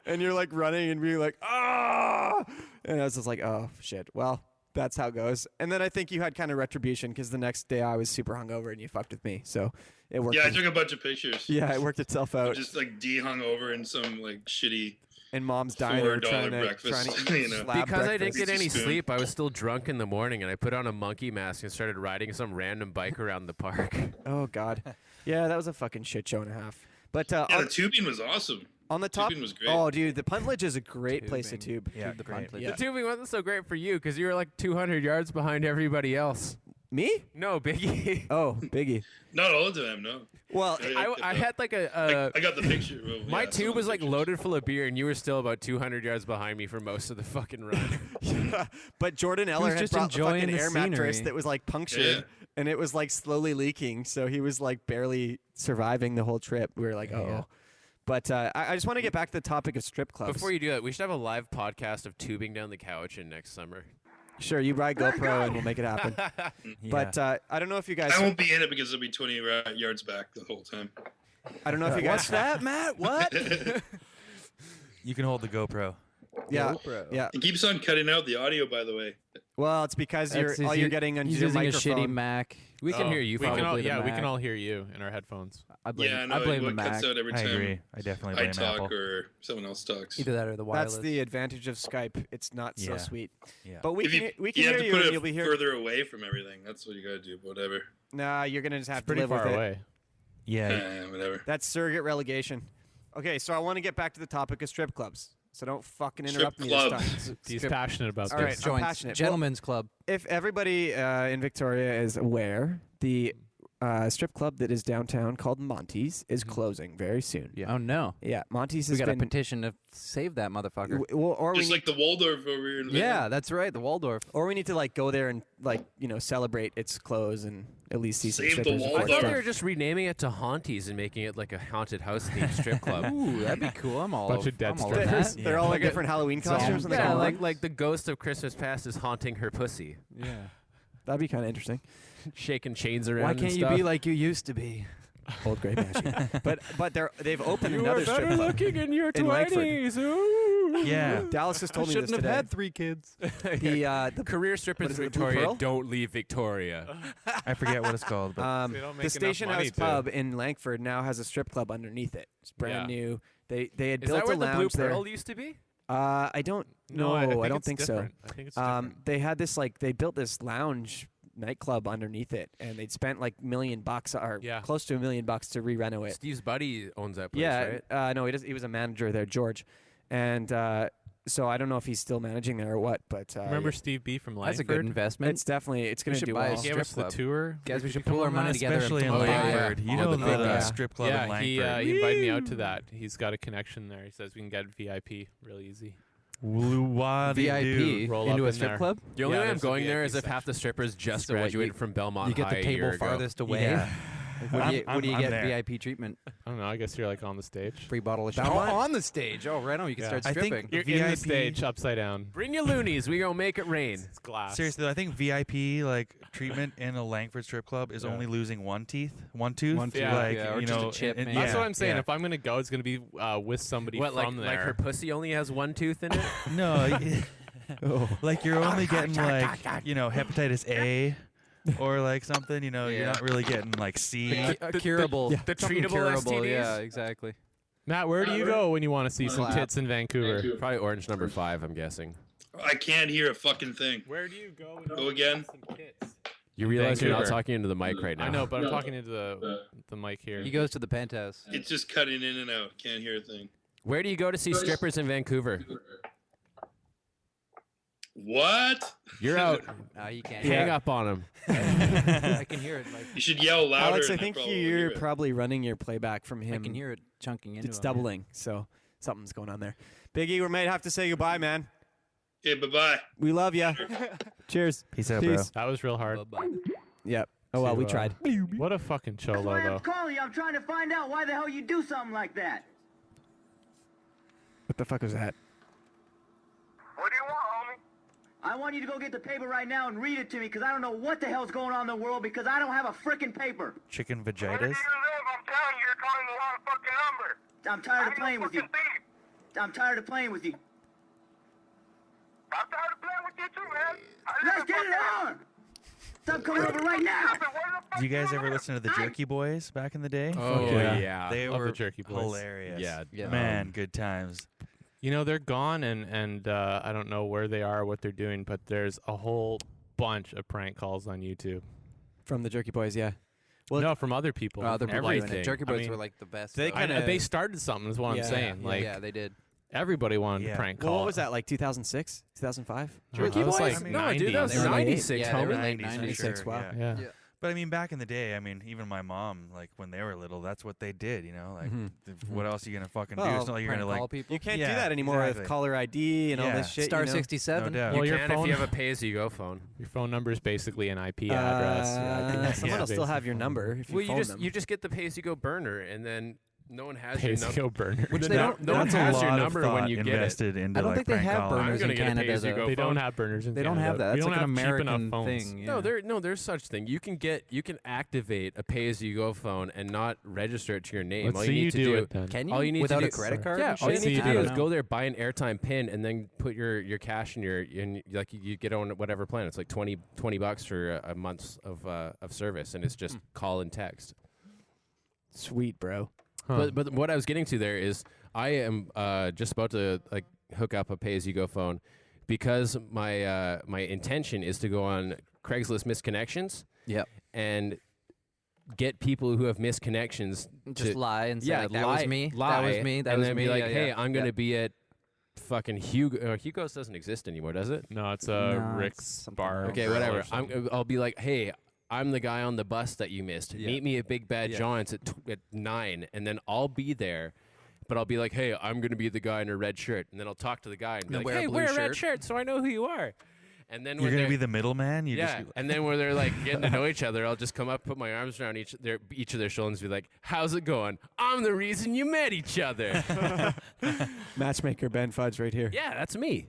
and you're like running and being like, ah, and I was just like, oh shit, well. That's how it goes. And then I think you had kind of retribution because the next day I was super hungover and you fucked with me. So it worked. Yeah, I took a bunch of pictures. Yeah, it worked itself out. Just like D hung over in some like shitty in mom's diner $4 trying to breakfast, eat you know. slab Because I didn't breakfast. get any Spoon. sleep, I was still drunk in the morning, and I put on a monkey mask and started riding some random bike around the park. Oh God, yeah, that was a fucking shit show and a half. But Yeah, the tubing was awesome. on the top, Tubing was great. oh dude, the Puntledge is a great place to Tubing. tube. Yeah, the great. Puntledge. Yeah. The tubing wasn't so great for you because you were like 200 yards behind everybody else. Me? No, Biggie. Oh, Biggie. Not all of them, no. Well, I had like a. I got the picture. Well, My yeah, some tube of was the like pictures. loaded full of beer, and you were still about 200 yards behind me for most of the fucking run. but Jordan Eller had just brought a enjoying fucking the air mattress scenery. that was like punctured, Yeah. and it was like slowly leaking. So he was like barely surviving the whole trip. We were like, oh. Yeah. But I just want to get back to the topic of strip clubs. Before you do that, we should have a live podcast of tubing down the couch in next summer. Sure, you buy GoPro and we'll make it happen. Yeah. But I don't know if you guys. I won't be in it because it'll be 20 yards back the whole time. I don't know if you guys. What's that, Matt? What? you can hold the GoPro. Yeah, GoPro. yeah. It keeps on cutting out the audio, by the way. Well, it's because you're getting on he's your using microphone. a shitty Mac. We can hear you. We can all, Probably the yeah, we Mac. can all hear you in our headphones. I blame, Yeah, I no, blame the it cuts Mac. out every I time agree. I definitely I blame talk Apple. or someone else talks. Either that or the wireless. That's the advantage of Skype. It's not so Yeah. sweet. Yeah. But we If can you, we can you hear have to you put and it you'll be here. further away from everything. That's what you gotta do. Whatever. Nah, you're gonna just have to Pretty live far with it. away. Yeah. Whatever. That's surrogate relegation. Okay, so I want to get back to the topic of strip clubs. So don't fucking Strip interrupt me club. this time. He's Strip- passionate about All this. right, I'm joints. passionate. Gentlemen's club. If everybody in Victoria is aware, the strip club that is downtown called Monty's is closing very soon. Oh no. Yeah, Monty's We has got a been. petition to save that motherfucker. Well, or we Just need, like the Waldorf over here in Vancouver. Yeah, that's right. The Waldorf. or we need to like go there and like celebrate its close and at least see some Save the strippers. I before it's thought Waldorf. they done. were just renaming it to Haunties and making it like a haunted house themed strip club. Ooh, that'd be cool. I'm all Bunch over, of dead I'm all strippers. over They're, that. they're all in Like a different Halloween costumes. and they Yeah, call like them. like the ghost of Christmas past is haunting her pussy, Yeah. That'd be kind of interesting. shaking chains around. Why and can't you stuff. be like you used to be? Old gray magic. but they've opened You another are strip better club. looking in your in Langford. 20s. Ooh. Yeah. Dallas just told me this Shouldn't have today. had 3 kids. The Career strippers What is in it, the Blue Victoria Pearl? don't leave Victoria. I forget what it's called, but They don't make the enough Station money House to. pub in Langford now has a strip club underneath it. It's brand Yeah. new. They had Is built that where a the Blue lounge there. Pearl used to be? I don't know. I I don't it's think so. different. I think it's different. They had this they built this lounge nightclub underneath it, and they'd spent like $1 million or Yeah. close to $1 million to re-renovate. Steve's buddy owns that place, Yeah, right? no, he was a manager there, George, and so I don't know if he's still managing there or what. But Remember Steve B from Langford? That's a good investment. it's definitely it's going to should do buy a well. He gave strip us the club. tour. Guys, we Did should you pool our come money on together. especially in Oh, yeah, Langford. yeah. You All know the the big- strip club yeah, in Langford. he invited me out to that. He's got a connection there. He says we can get VIP real easy. VIP Roll into up a in strip there. club. The only Yeah, way I'm there's a going there VIP is if half the strippers just So what, graduated from Belmont You get High the a year table ago. farthest away. Yeah. What do you, what do you I'm get there. VIP treatment? I don't know. I guess you're like on the stage. Free bottle of Belmont? on the stage. Oh, right on. You can Yeah. start I think- stripping. You're in the VIP stage upside down. Bring your loonies. We gonna make it rain. It's glass. Seriously, though, I think VIP treatment in a Langford strip club is Yeah. only losing one tooth. One tooth, yeah. Like, yeah, or you just a know, chip, and- maybe. That's yeah, what I'm saying. yeah. If I'm gonna go, it's gonna be with somebody What, from there. like her pussy only has one tooth in it? No, like you're only getting like hepatitis A, or like something. You're Yeah. not really getting like C. A curable. the something treatable curable. STDs? Yeah, exactly. Matt, where do you go when you want to see some Clap. tits in Vancouver? Probably orange number 5, I'm guessing. I can't hear a fucking thing. Where do you go? Go again. You realize you're not Vancouver. talking into the mic right now. I know, but I'm talking into the mic here. He goes to the penthouse. It's just cutting in and out. Can't hear a thing. Where do you go to see strippers in Vancouver? What? You're out. You can't. Hang up on him. I can hear it. Like You should yell louder. Alex, I and think they'll probably you're hear it. probably running your playback from I him. can hear it chunking into. It's him. doubling, so something's going on there. Biggie, we might have to say goodbye, man. Okay, bye-bye. We love you. Cheers. Peace out, Peace. That was real hard. Bye-bye. Yep. Oh well, To, we tried. What a fucking cholo, Why though. I'm calling you. I'm trying to find out why the hell you do something like that. What the fuck was that? What do you want, homie? I want you to go get the paper right now and read it to me, because I don't know what the hell's going on in the world, because I don't have a frickin' paper. Chicken Where do you vaginas. live? I'm telling you, you're calling the wrong fucking number. I'm tired of I'm playing no with you. fucking thief. I'm tired of playing with you. I'm tired of playing with you too, man. I live Let's in get it fucking- on! Stop coming over right now! Where the fuck Do you guys live ever at? listen to the Jerky Boys back in the day? Oh, yeah. yeah. They Love the were Jerky Boys. hilarious. Yeah. Yeah. Man, good times. You know, they're gone, and I don't know where they are, what they're doing, but there's a whole bunch of prank calls on YouTube. From the Jerky Boys, yeah. Well, No, from other people. Other from people doing it. everything. Jerky I Boys mean, were like the best. they though. kinda- they started something, is what Yeah. I'm saying. Like, yeah, they did. everybody wanted Yeah. to prank Well, call. what was that, like 2006, 2006? Jerky that was Boys? like No, 90s. dude, that was They were late. 96, Yeah, they were homie. late 96, 96, wow. yeah. Yeah. But I mean, back in the day, I mean, even my mom, like when they were little, that's what they did. You know, like Mhm. what else are you gonna fucking do? Well, It's not like you're Prank gonna call like. people. You can't Yeah, do that anymore exactly. with caller ID and all Yeah. this shit. Star you know? 67. No doubt. Well, You your can phone- if you have a pay-as-you-go phone. Your phone number is basically an IP address. Someone will still have your number if you Well, phone them. you just get the pay-as-you-go burner, and then no one has your Pays number. to go burner. Which No they one- don't. no one That's a has your lot of number when thought you get it. invested into I don't like think they prank have calling. burners I'm in gonna get a Canada. pay-as-you-go though. They don't phone. have burners in They don't Canada. have that. We That's don't like an have cheap American enough phones. thing. No, yeah. there's such thing. You can activate a pay-as-you-go phone and not register it to your name. Let's all see you need you to do do it then. Can you? all you need Without to a do, credit card? Yeah, and all you shit? need to I do don't is know. go there, buy an airtime pin, and then put your cash in your like you get on whatever plan. It's like $20 for a month of service, and it's just call and text. Sweet, bro. Huh. But what I was getting to there is I am just about to like hook up a pay-as-you-go phone because my my intention is to go on Craigslist misconnections Yep. and get people who have misconnections Just to lie and say yeah, like, that lie, was me. lie, That was me. That and was then me. be like, yeah, hey, yeah. I'm gonna yeah. be at fucking Hugo. Hugo's doesn't exist anymore, does it? No, it's No, Rick's it's something bar. else. Okay, Grill or whatever. something. I'll be like, hey, I'm the guy on the bus that you missed. Yeah. Meet me at Big Bad Yeah. John's at 9, and then I'll be there. But I'll be like, hey, I'm gonna be the guy in a red shirt, and then I'll talk to the guy and be Then like, wear a hey, blue wear a red shirt. shirt so I know who you are. And then You're when gonna they're- be the middleman. You yeah, just and then when they're like getting to know each other, I'll just come up, put my arms around each of their shoulders, and be like, "How's it going? I'm the reason you met each other." Matchmaker Ben Fudge right here. Yeah, that's me.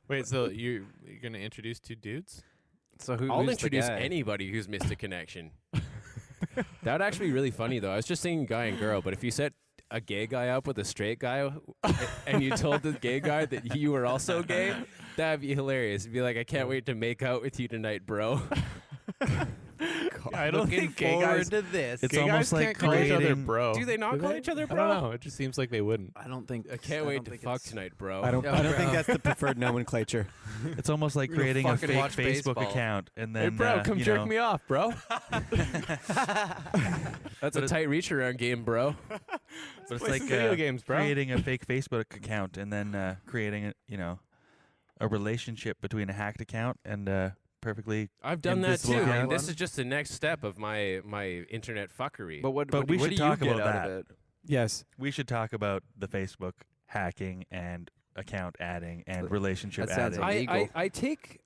Wait, so you're gonna introduce two dudes? So who? I'll who's the introduce guy? anybody who's missed a connection. That would actually be really funny, though. I was just thinking guy and girl, but if you set a gay guy up with a straight guy and you told the gay guy that you were also gay, that'd be hilarious. It'd be like, I can't wait to make out with you tonight, bro. I don't Looking think gay forward guys. to this. It's Gay almost guys like can't call each other creating- bro. Do they not Do call they? each other I bro? don't know. It just seems like they wouldn't. I don't think. I can't wait don't to think fuck it's- tonight, bro. I don't think that's the preferred nomenclature. it's almost like We're gonna creating a fucking fake watch Facebook baseball. account and Hey, then bro, come you jerk know, me off, bro. That's a But tight reach around game, bro. But it's play like some video games, bro. creating a fake Facebook account and then creating a relationship between a hacked account and perfectly. I've done that Invisible too. account. This is just the next step of my internet fuckery. But what? But what, we what should do you talk get about out that. of it? Yes. We should talk about the Facebook hacking and account adding and relationship That sounds adding. illegal. I take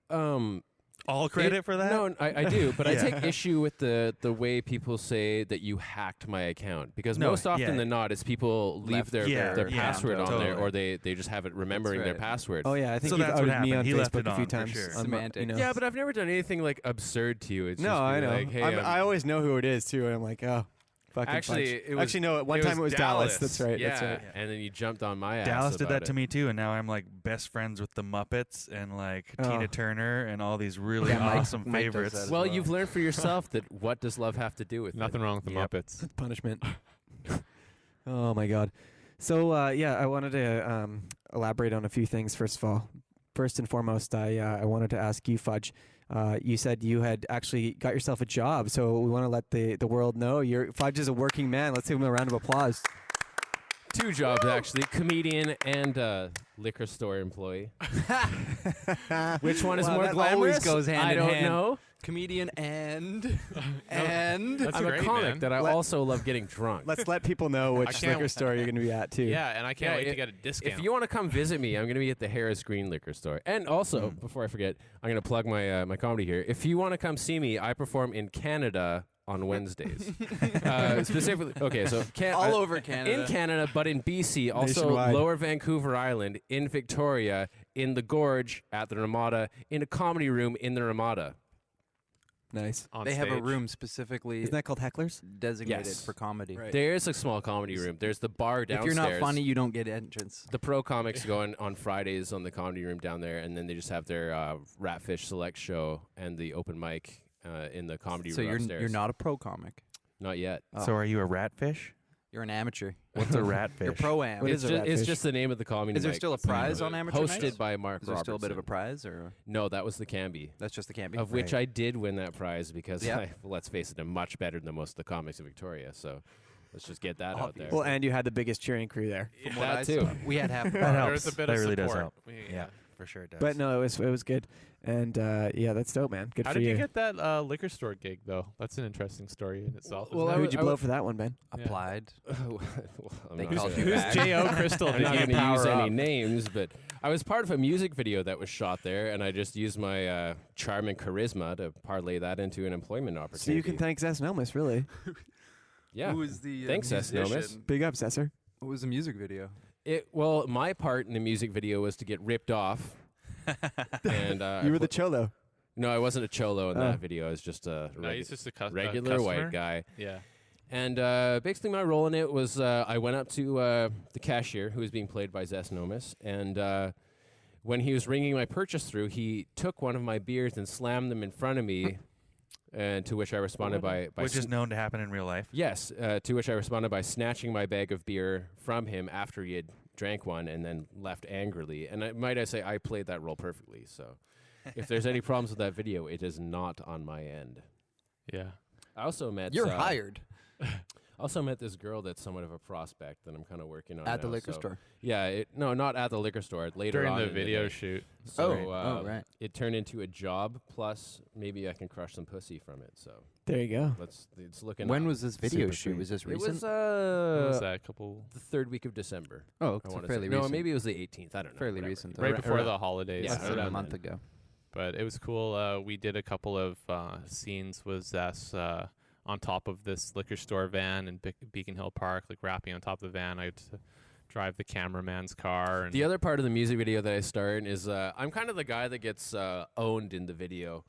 All credit for that? No, I do, but I Yeah. take issue with the way people say that you hacked my account because No, most often yeah. than not, it's people leave Left- their yeah, their yeah, password on there, totally. or they just have it remembering their right. password. Oh yeah, I think So you've that's what outed me happened. on He left Facebook it a few on for times. sure. Semantics. Yeah, but I've never done anything like absurd to you. It's No, just I been know. Like, hey, I always know who it is too, and I'm like, oh, fucking Actually, Fudge. it was- Actually, no. At one time it was Dallas. That's right. Yeah, That's right. and then you jumped on my ass. Dallas did about that it. to me too, and now I'm like best friends with the Muppets and like Oh. Tina Turner and all these really Yeah, Mike- awesome Mike does favorites. that as Well, well. you've learned for yourself that what does love have to do with Nothing it? wrong with the Yep. Muppets. Punishment. Oh my God. So yeah, I wanted to elaborate on a few things. First of all, first and foremost, I wanted to ask you, Fudge. You said you had actually got yourself a job, so we want to let the world know Fudge is a working man. Let's give him a round of applause. 2 jobs actually, comedian and liquor store employee. Which one is Wow, more that glamorous? always goes hand I in don't hand. know. Comedian and That's I'm great, a comic man. that I Let- also love getting drunk. Let's let people know which can't- liquor store you're going to be at too. Yeah, and I can't Yeah, wait to it- get a discount. If you want to come visit me, I'm going to be at the Harris Green Liquor Store. And also, before I forget, I'm going to plug my my comedy here. If you want to come see me, I perform in Canada on Wednesdays. Specifically, okay, so all over Canada. in Canada, but in BC, also Nationwide. Lower Vancouver Island, in Victoria, in the Gorge at the Ramada, in a comedy room in the Ramada. Nice. on They have a stage. room specifically Isn't that called hecklers? designated Yes. for comedy. Right. There's a small comedy room. There's the bar If downstairs. you're not funny, you don't get entrance. The pro comics go on Fridays on the comedy room down there, and then they just have their Ratfish Select show and the open mic in the comedy So room you're upstairs. you're not a pro comic. Not yet. Oh. So are you a ratfish? You're an amateur. What's a ratfish? You're pro-am. What It's is a just, it's ratfish? just the name of the comedy. Is there night. still a prize on amateur Hosted nights? by Mark Is there still a bit of a Robertson. prize, or No, that was the Canby. that's just the campy? Of which I did win that prize because, Yeah. let's face it, I'm much better than most of the comics in Victoria. So let's just get that out there. Well, and you had the biggest cheering crew there. From what that I too. saw, we had half. That There helps. was a bit that of really support. does help. We- Yeah, for sure it does. But no, it was good. And yeah, that's dope, man. Good How for did you. you get that liquor store gig, though? That's an interesting story in itself. Well, isn't I it? Who'd you blow for that one, Ben? Applied. I'm They not called gonna- you Who's back. J.O. Crystal? I'm not Did going you to use power any up? names, but I was part of a music video that was shot there, and I just used my charm and charisma to parlay that into an employment opportunity. So you can thank Zess Nomis, really. yeah. Who was the Thanks, Zess Nomis. musician? Big up, Sesser. What was the music video? Well, my part in the music video was to get ripped off. And You were the cholo. No, I wasn't a cholo in Oh. that video. I was just a No, he's just a regular customer? white guy. Yeah. And basically, my role in it was I went up to the cashier, who was being played by Zess Nomis, and when he was ringing my purchase through, he took one of my beers and slammed them in front of me, and to which I responded by which is known to happen in real life. yes, to which I responded by snatching my bag of beer from him after he had drank one and then left angrily. And might I say, I played that role perfectly. So if there's any problems with that video, it is not on my end. Yeah. I also met You're hired Also met this girl that's somewhat of a prospect that I'm kind of working on at the now, liquor so- store. Yeah, no, not at the liquor store. Later During on the in video day. shoot. So right. it turned into a job. Plus, maybe I can crush some pussy from it. So There you go. it's looking. When up. was this video Super shoot? sweet. Was this it? recent? Was What was that? A couple the third week of December. Oh, I so wanna fairly say. recent. No, maybe it was the 18th. I don't know. Fairly whatever. recent, right Ar- before around- the holidays. Yeah, less than a around month then. ago. But it was cool. We did a couple of scenes with Zess on top of this liquor store van in Beacon Hill Park, like rapping on top of the van. I had to drive the cameraman's car. And The other part of the music video that I star in is I'm kind of the guy that gets owned in the video.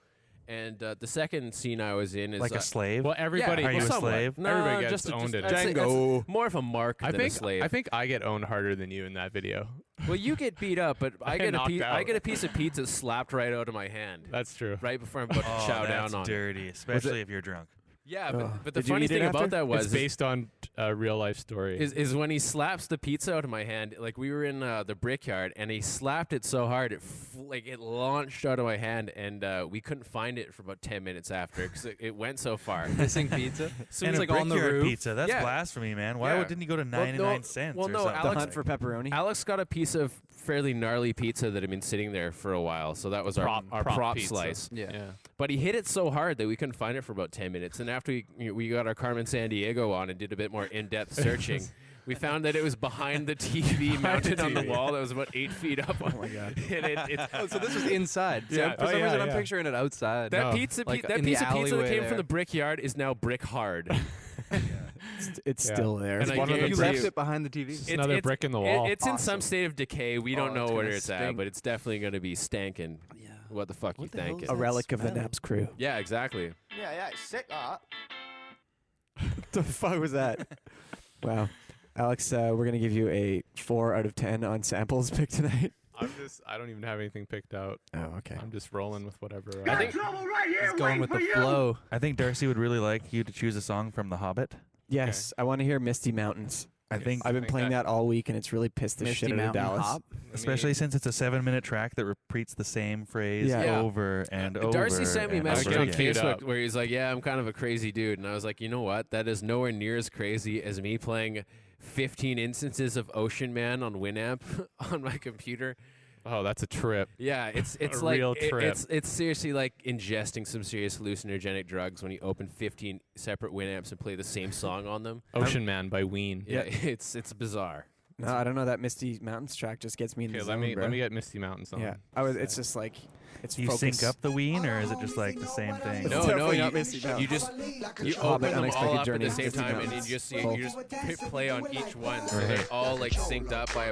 And the second scene I was in is Like a slave. well, everybody. Are you a somewhat. slave? No, Everybody gets just owned in it. I'd say Django. it's more of a mark I than think a slave. I think I get owned harder than you in that video. Well, you get beat up, but I get knocked out. I get a piece of pizza slapped right out of my hand That's true. right before I'm about to Oh, chow that's down on it. dirty, especially if you're drunk. Yeah, Ugh. but the Did you funny eat it thing about after? that was It's based on a real life story. is when he slaps the pizza out of my hand. Like we were in the Brickyard, and he slapped it so hard it launched out of my hand, and we couldn't find it for about 10 minutes after because it went so far. Missing pizza. So And it's a like on the Brickyard roof. pizza. That's Yeah. blasphemy, man. Why Yeah. didn't he go to Well, 99 cents well, or no, something? The Alex- hunt for pepperoni. Alex got a piece of fairly gnarly pizza that had been sitting there for a while, so that was our prop pizza. slice. Yeah. But he hit it so hard that we couldn't find it for about 10 minutes. And after we got our Carmen San Diego on and did a bit more in-depth searching, we found that it was behind the TV mounted on the TV. wall that was about 8 feet up. Oh, my God. Oh, so this was inside. So Yeah. for some Oh, yeah, reason, I'm yeah. picturing it outside. That No. pizza, Like that in the piece of pizza that alleyway came from there. the Brickyard is now brick hard. It's Yeah. still there. And I one of the You guarantee left you- it behind the TV. It's another brick in the wall. It's in some state of decay. We don't Oh, know it's where gonna it's at, stink. but it's definitely going to be stankin'. Yeah. What the fuck What you the hell thinking? is a that relic of the smell? Naps crew. Yeah, exactly. Yeah, sick, The fuck was that? Wow. Alex, we're going to give you a 4 out of 10 on samples pick tonight. I don't even have anything picked out. Oh, okay. I'm just rolling with whatever. I think trouble right here He's going with the flow. I think Darcy would really like you to choose a song from The Hobbit. Yes, I want to hear Misty Mountains. I think, I've been playing that all week, and it's really pissed the Misty shit out of Mountain Dallas. Hop. especially since it's a 7-minute track that repeats the same phrase Yeah. over and over. Darcy sent me a and message over on again. Queued Facebook up. where he's like, "Yeah, I'm kind of a crazy dude," and I was like, "You know what? That is nowhere near as crazy as me playing 15 instances of Ocean Man on Winamp on my computer." Oh, that's a trip. Yeah, it's A like real trip. it's seriously like ingesting some serious hallucinogenic drugs when you open 15 separate Winamps and play the same song on them. Ocean Man by Ween. Yeah, it's bizarre. No, I don't know. That Misty Mountains track just gets me in Okay, the let zone, me bro. get Misty Mountains on. Yeah, it's just like it's Do you focus. sync up the ween, or is it just like the same thing? It's No, definitely you, not Misty you Mountains. just you Hobbit, open them all Unexpected up Journey, at the same Misty time, and you Mountains. just Full. you just hit play on each one, so they're all like synced up by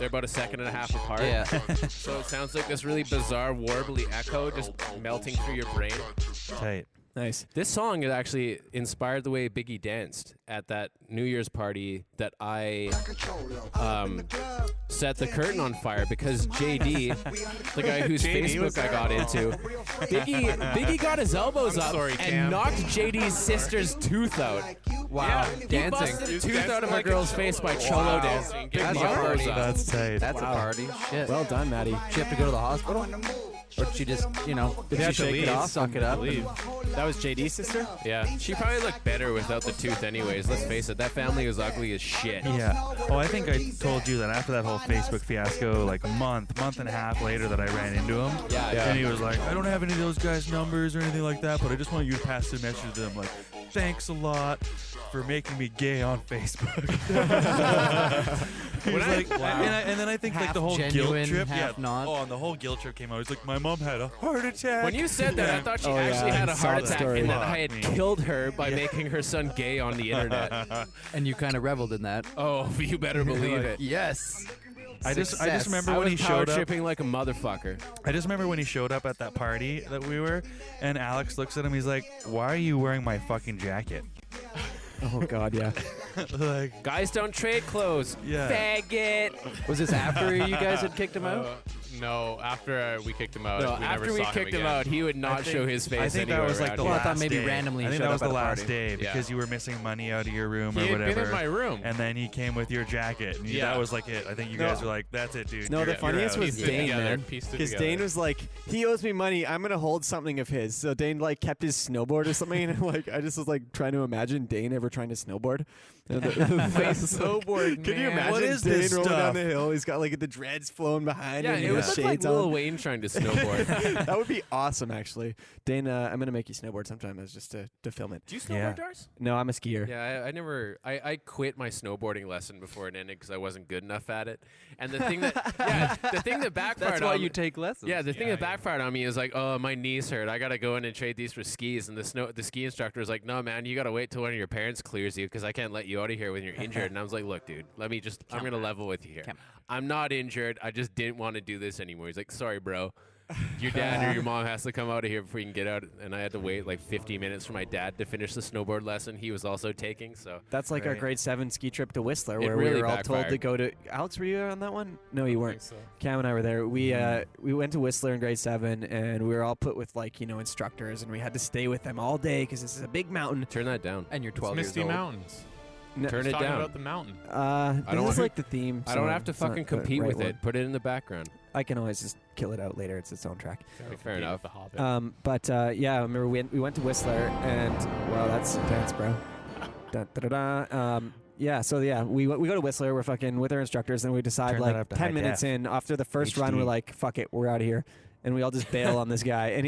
they're about a second and a half apart. Yeah. So it sounds like this really bizarre warbly echo just melting through your brain. Tight. Nice. This song is actually inspired the way Biggie danced at that New Year's party that I set the curtain on fire because JD, the guy whose JD was Facebook I got into, Biggie got his elbows up sorry, and Cam. knocked JD's sister's tooth out. Wow, He dancing. busted a He's tooth dancing out of a like a girl's face by cholo dancing. That's Getting a the party. elbows up. That's tight. That's a party. Shit. Well done, Maddie. She have to go to the hospital, or did she just, Did she shake it off? suck it up? Leave. That was JD's sister? Yeah. She probably looked better without the tooth anyways. Let's face it, that family was ugly as shit. Yeah. Oh, I think I told you that after that whole Facebook fiasco, like a month and a half later, that I ran into him. Yeah. And he was like, I don't have any of those guys' numbers or anything like that, but I just want you to pass the message to them. Like, thanks a lot for making me gay on Facebook. He was like, and then I think like Half the whole genuine, guilt trip, half not. Oh, and the whole guilt trip came out. He's like, my mom had a heart attack. When you said that, I thought she Oh, actually yeah. had a I saw heart that attack story. and that I Fuck had me. killed her by making her son gay on the internet. And you kind of reveled in that. Oh, you better believe it. Yes. I just Success. remember I when was he power showed up. tripping like a motherfucker. I just remember when he showed up at that party that we were, and Alex looks at him. He's like, "Why are you wearing my fucking jacket?" Oh, God, yeah. Like, Guys don't trade clothes. Yeah. Faggot. Was this after you guys had kicked him out? No, after we kicked him out. No, we after never we saw kicked him again. out, he would not show his face I think that anywhere was like around the here. Well, I last thought maybe day. randomly I think showed that up was at the a last party. day Yeah. because you were missing money out of your room He or had whatever. been in my room. And then he came with your jacket, and Yeah. that was like it. I think you guys were like, "That's it, dude." No, You're- the you're funniest out." was Pieced it Dane, together, man. pieced it Because together. Dane was like, he owes me money. I'm gonna hold something of his. So Dane like kept his snowboard or something, and like I just was like trying to imagine Dane ever trying to snowboard. And snowboard, Can you man. imagine What is Dane this rolling down stuff? the hill? He's got like the dreads flowing behind Yeah, him. it and would his look like shades Lil on. Wayne trying to snowboard. That would be awesome, actually. Dane, I'm gonna make you snowboard sometime as just to film it. Do you snowboard, Yeah. Dars? No, I'm a skier. Yeah, I never. I quit my snowboarding lesson before it ended because I wasn't good enough at it. And the thing that, the thing that backfired. That's why on you me- take lessons. Yeah, the thing that backfired on me is like, oh, my knees hurt. I gotta go in and trade these for skis. And the ski instructor was like, no, man, you gotta wait till one of your parents clears you because I can't let you out of here when you're injured. And I was like, look, dude, I'm gonna level with you here. I'm not injured. I just didn't want to do this anymore. He's like, sorry, bro. Your dad or your mom has to come out of here before you can get out. And I had to wait like 50 minutes for my dad to finish the snowboard lesson he was also taking. So That's like our Right. grade 7 ski trip to Whistler, It where we really were all told to backfired. go to. Alex, were you on that one? No, you I weren't. think so. Cam and I were there. We went to Whistler in grade 7, and we were all put with like instructors, and we had to stay with them all day because this is a big mountain. turn that down. And you're It's 12 years Misty old. Mountains. No, Turn He's it talking down. about the mountain. This don't is want- like the theme. I don't so have to it's not fucking the compete right with one. it. Put it in the background. I can always just kill it out later. It's its own track. Fair enough. The Hobbit. But yeah, I remember we went to Whistler, and wow, that's intense, bro. Da, da, da, da. Yeah, so yeah, we go to Whistler. We're fucking with our instructors, and we decide Turn that like up to 10 high minutes def. in after the first run, HD. we're like, fuck it, we're out of here. And we all just bail on this guy. And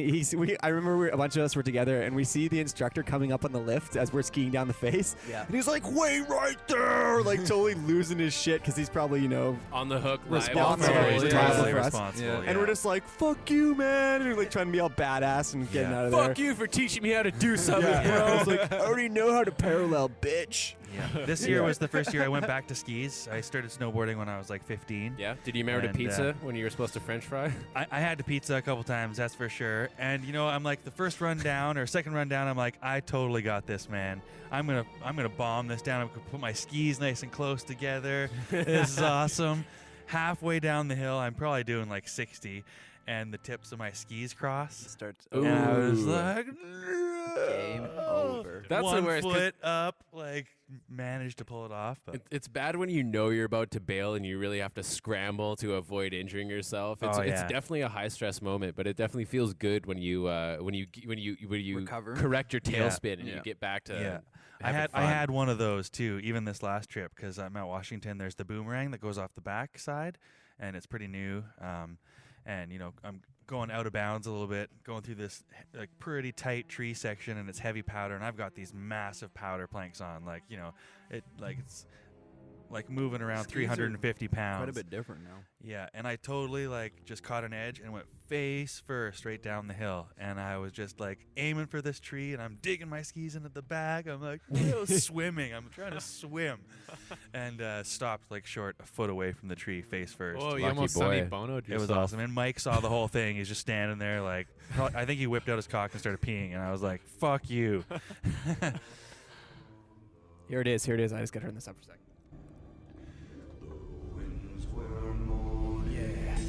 I remember a bunch of us were together, and we see the instructor coming up on the lift as we're skiing down the face. Yeah. And he's like, wait right there! Like totally losing his shit because he's probably, On the hook. Responsible. live. He's Totally responsible for us. responsible. Yeah. and we're just like, fuck you, man. And we're like trying to be all badass and getting Yeah. out of there. Fuck you for teaching me how to do something, Yeah, bro. I was like, I already know how to parallel, bitch. Yeah. This year was the first year I went back to skis. I started snowboarding when I was like 15. Yeah. Did you remember the And, pizza when you were supposed to French fry? I had the pizza a couple times, that's for sure. And I'm like the first run down or second run down, I'm like, I totally got this, man. I'm gonna bomb this down. I'm gonna put my skis nice and close together. This is awesome. Halfway down the hill, I'm probably doing like 60, and the tips of my skis cross. Starts. And I was Ooh. like, Game over. That's the one worst, 'cause- foot up, like managed to pull it off. But It's bad when you know you're about to bail and you really have to scramble to avoid injuring yourself. It's Oh, it's yeah. definitely a high stress moment, but it definitely feels good when you Recover? correct your Yeah. tailspin and Yeah. you get back to yeah. I having had fun. I had one of those too, even this last trip, because I'm at Washington. There's the boomerang that goes off the back side, and it's pretty new. And I'm going out of bounds a little bit, going through this like pretty tight tree section, and it's heavy powder, and I've got these massive powder planks on, it's like moving around Skis are 350 pounds. Quite a bit different now. Yeah, and I totally just caught an edge and went face first straight down the hill, and I was just like aiming for this tree, and I'm digging my skis into the back. I'm like swimming. I'm trying to swim, and stopped like short a foot away from the tree, face first. Oh, you Lucky almost boy. Sonny Bono'd It was yourself. awesome, and Mike saw the whole thing. He's just standing there, like I think he whipped out his cock and started peeing, and I was like, "Fuck you." Here it is. I just gotta turn this up for a second.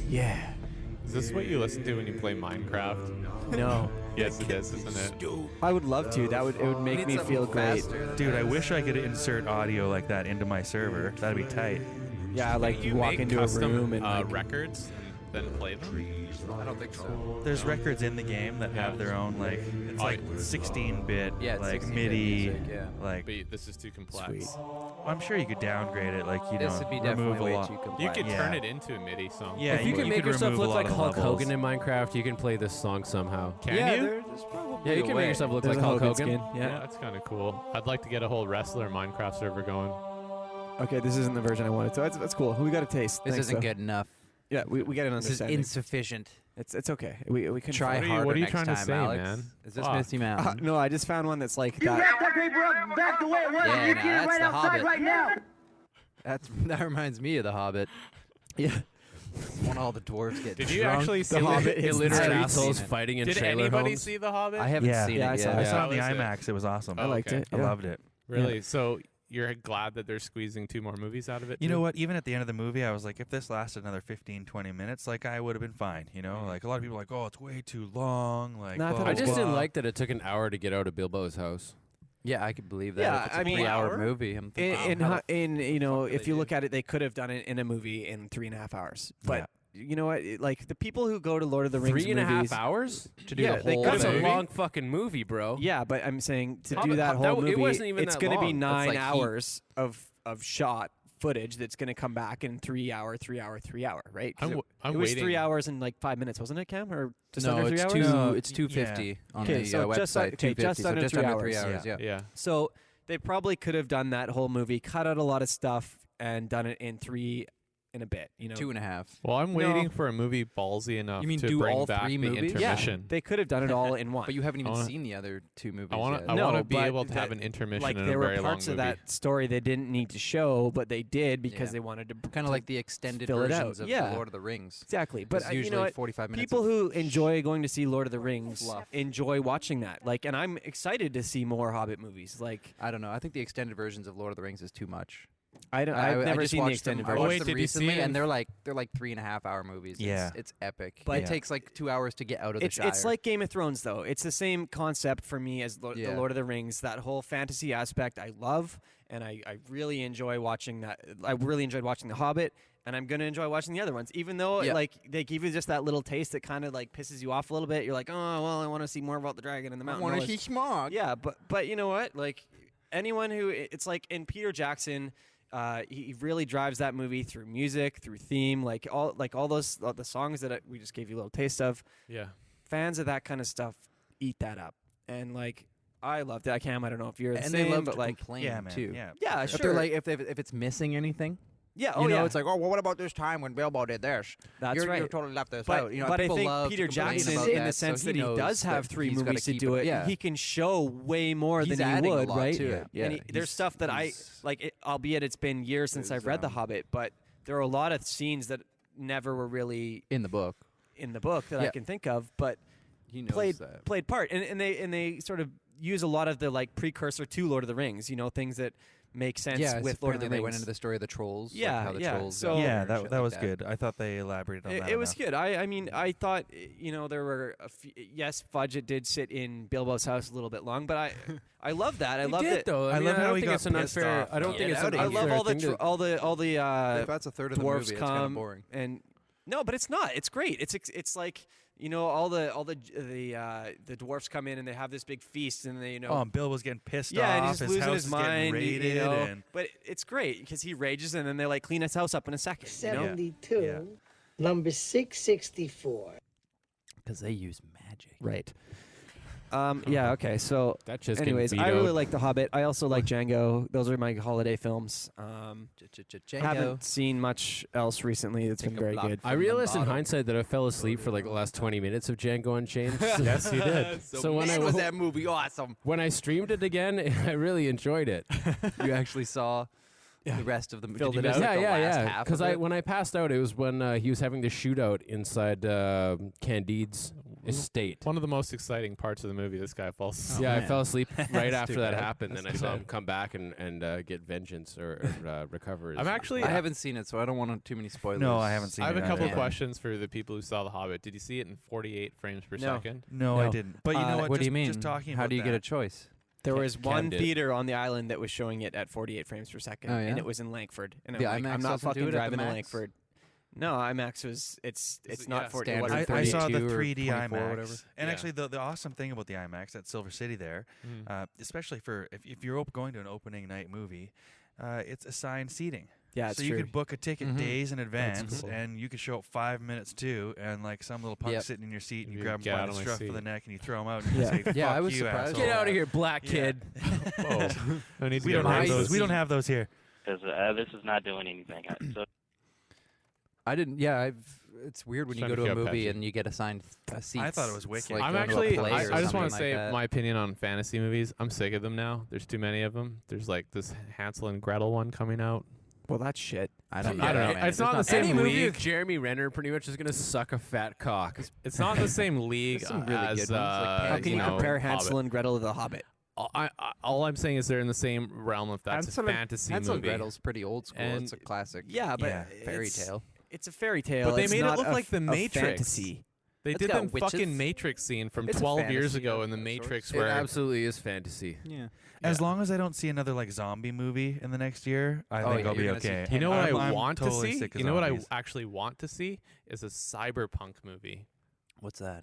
Yeah. Is this what you listen to when you play Minecraft? No. Yes, it is, isn't it? I would love to. It would make me feel great. Dude, I wish I could insert audio like that into my server. That'd be tight. Yeah, like you walk make into a custom, room and like, records and then play them. I don't think so. There's records in the game that have their own like it's like 16-bit, Yeah, it's like 16-bit MIDI, music, yeah. like But this is too complex. Sweet. I'm sure you could downgrade it, like This would be remove definitely a way lot. too complex. You could Yeah. turn it into a MIDI song. Yeah, If you can make could yourself remove look a lot like of Hulk levels. Hogan in Minecraft, you can play this song somehow. Can yeah, you? there's probably Yeah, you a can way. make yourself look there's like a Hulk Hogan Hogan. skin. Yeah, Yeah. that's kind of cool. I'd like to get a whole wrestler Minecraft server going. Okay, this isn't the version I wanted. So that's cool. We got a taste. This Thanks, isn't though. good enough. Yeah, we get an This is understanding. insufficient. It's okay. We can Try What are you- harder what are you next trying to time, say, Alex. man? Is this Fuck. Misty Mountain? No, I just found one that's like You that. wrap that paper up back the way it was. Yeah, and you no, get it that's right the outside Hobbit. right now. That reminds me of The Hobbit. Yeah. When all the dwarves get Did you drunk. actually see Hobbit hits the Illiterate streets. assholes Seen it. fighting in Did trailer anybody homes. see The Hobbit? I haven't Yeah. seen Yeah, it I saw yet. it. I saw it How in the is it? IMAX. It was awesome. I liked okay. it. I yeah. loved it. Really? So you're glad that they're squeezing 2 more movies out of it? You too? know what? Even at the end of the movie, I was like, if this lasted another 15, 20 minutes, like I would have been fine. You know, like a lot of people are like, oh, it's way too long. Like, No, I blah, thought I it was just blah. didn't like that it took an hour to get out of Bilbo's house. Yeah, I could believe that. Yeah, if it's a I mean- 3-hour movie. I'm thinking, In you know, fuck did if they you do? look at it, they could have done it in a movie in 3.5 hours. But Yeah. you know what? Like the people who go to Lord of the Rings 3.5 movies, hours? to do yeah, the they whole could That's have a movie. long fucking movie, bro. Yeah, but I'm saying to Hobbit- do that that- whole it movie, wasn't even it's that going to be long. That's 9 like Heat. hours of shot footage that's going to come back in 3 hour, right? 'Cause I'm it was waiting. 3 hours and like 5 minutes, wasn't it, Cam? Or just No, under 3 it's hours? No, it's 250 on Okay, the so website. just okay, 250, just so under just 3 under 3 hours, hours. Yeah. Yeah. So they probably could have done that whole movie, cut out a lot of stuff, and done it in 3 and a bit. You know, 2.5. Well, I'm No. waiting for a movie ballsy enough You mean to do bring all back 3 the movies? yeah, intermission. they could have done it all in one. But you haven't even I wanna- seen the other 2 movies I want yet. to. I No, want to be but able to have that- an intermission like in there a were very long parts movie. of that story they didn't need to show, but they did because Yeah. they wanted to Kind of like the extended fill it versions out. of Yeah. The Lord of the Rings. exactly. But It's you usually know what? 45 minutes. People of who enjoy going to see Lord of the Rings fluff. enjoy watching that. Like, and I'm excited to see more Hobbit movies. Like, I don't know. I think the extended versions of Lord of the Rings is too much. I've I never just seen the watched them- extended I version. Oh, watched wait, them did you see recently, it? and they're like 3.5-hour movies. Yeah. It's epic. But- it takes like 2 hours to get out of the It's Shire. like Game of Thrones, though. It's the same concept for me as the Yeah. Lord of the Rings. That whole fantasy aspect I love, and I really enjoy watching that. I really enjoyed watching The Hobbit, and I'm gonna enjoy watching the other ones, even though Yeah. like they give you just that little taste that kind of like pisses you off a little bit. You're like, oh well, I want to see more about the dragon and the I mountain. want all to see this- Smog. Yeah, but you know what? Like anyone who it's like in Peter Jackson, he really drives that movie through music, through theme, like all those the songs that we just gave you a little taste of. Yeah. Fans of that kind of stuff eat that up, and like I loved it. I don't know if you're the And same, they love but to like complain Yeah, man. too. yeah, If sure, they're like if it's missing anything, yeah, you know, yeah, it's like, oh, well, what about this time when Bilbo did this? that's you're, right. You're totally left this But, out. You know, but I people think love to Peter complain Jackson, about in the that, sense so that he knows does have that 3 he's gotta movies to keep do it, Yeah. he can show way more He's than he adding a would, lot right? to it. Yeah. And there's stuff that I like, albeit it's been years since I've read The Hobbit, but there are a lot of scenes that never were really in the book. in the book that I Yeah. can think of, but He knows played that. played part, and they sort of use a lot of the like precursor to Lord of the Rings, you know, things that make sense Yeah, with Lord of the apparently Rings. they went into the story of the trolls. Yeah, like how the yeah, trolls so- got there Yeah, and that shit that like was good. I thought they elaborated on that. It was enough. good. I mean, I thought, you know, there were yes, Fudge it did sit in Bilbo's house a little bit long, but I love that. I love it. though. I love how don't he think got it's an pissed unfair. off, I don't though. think it's Get an outta I here. love unfair all the thing to- all the if that's a third of the dwarves movie, it's kind of come boring. and no, but it's not. It's great. It's like, you know, all the dwarfs come in and they have this big feast and they, you know, Oh, and Bill was getting pissed yeah, off. and he's just his losing house his is mind, getting raided, you know. and But it's great because he rages and then they like clean his house up in a second. You know? 72, Yeah. number 664. Because they use magic. Right. Yeah. Okay. So, That just anyways, I really like The Hobbit. I also like Django. Those are my holiday films. Haven't seen much else recently that's been very good. I realized in hindsight that I fell asleep for like the last 20 minutes of Django Unchained. Yes, you did. So when I was that movie awesome. when I streamed it again, I really enjoyed it. You actually saw the rest of the movie. Filled Did you it miss, out. like, the last half Because of it? when I passed out, it was when he was having the shootout inside Candide's estate. One of the most exciting parts of the movie. This guy falls. Yeah, I man. fell asleep right after too that bad. happened. That's Then I too saw bad. him come back and get vengeance or recover. I'm actually. I haven't seen it, so I don't want too many spoilers. No, I haven't seen I have it a couple either. questions for the people who saw The Hobbit. Did you see it in 48 frames per No. second? No, I No. didn't. But you know what? What do you Just- mean? Just talking How about do you get a that. choice? There was Cam one did. theater on the island that was showing it at 48 frames per second, Oh, yeah? and it was in Langford. And The I'm like, IMAX I'm not doesn't do fucking it at the driving to max? Langford. No, IMAX was it's it- not yeah, 40. standard What is it, I saw the 32 or 3D 24 or IMAX, whatever. and Yeah. actually the awesome thing about the IMAX at Silver City there, especially for if you're going to an opening night movie, it's assigned seating. Yeah, it's so true. you could book a ticket Mhm. days in advance, cool. and you could show up 5 minutes too, and like some little punk Yep. sitting in your seat, and you You grab him get by out the of my scruff of seat. the neck, and you throw him out, and you Yeah. say, "Fuck Yeah, I was you, surprised. asshole." Get out of here, black Yeah. kid. Whoa. I need to We get don't have rid of those. this. We don't have those here. Because this is not doing anything. So I didn't. Yeah, it's weird when you Trying go to to a feel movie patchy. and you get assigned seats. I thought it was It's wicked. like I'm going to a actually. play I or just want something to like say that. my opinion on fantasy movies. I'm sick of them now. There's too many of them. There's like this Hansel and Gretel one coming out. Well, that's shit. I don't know. I don't know. man. It's not There's the same Any movie league. with Jeremy Renner pretty much is gonna suck a fat cock. It's not the same league There's some really as good ones, like How can you know, compare Hobbit. Hansel and Gretel to The Hobbit? All I'm saying is they're in the same realm. If that's Hansel a and- fantasy Hansel and movie, Gretel's pretty old school. And- It's a classic. Yeah, but Yeah. Fairy it's- tale. It's a fairy tale. But they It's made it not look a like The a Matrix. fantasy. they It's did got the fucking witches. Matrix scene from It's a 12 years fantasy ago of in the sorts. Matrix It where absolutely is fantasy. Yeah. As long as I don't see another like zombie movie in the next year, I think yeah, I'll be you're gonna see okay. you know what I'm- I I'm want totally to see? sick of You know what I zombies. actually want to see is a cyberpunk movie. What's that?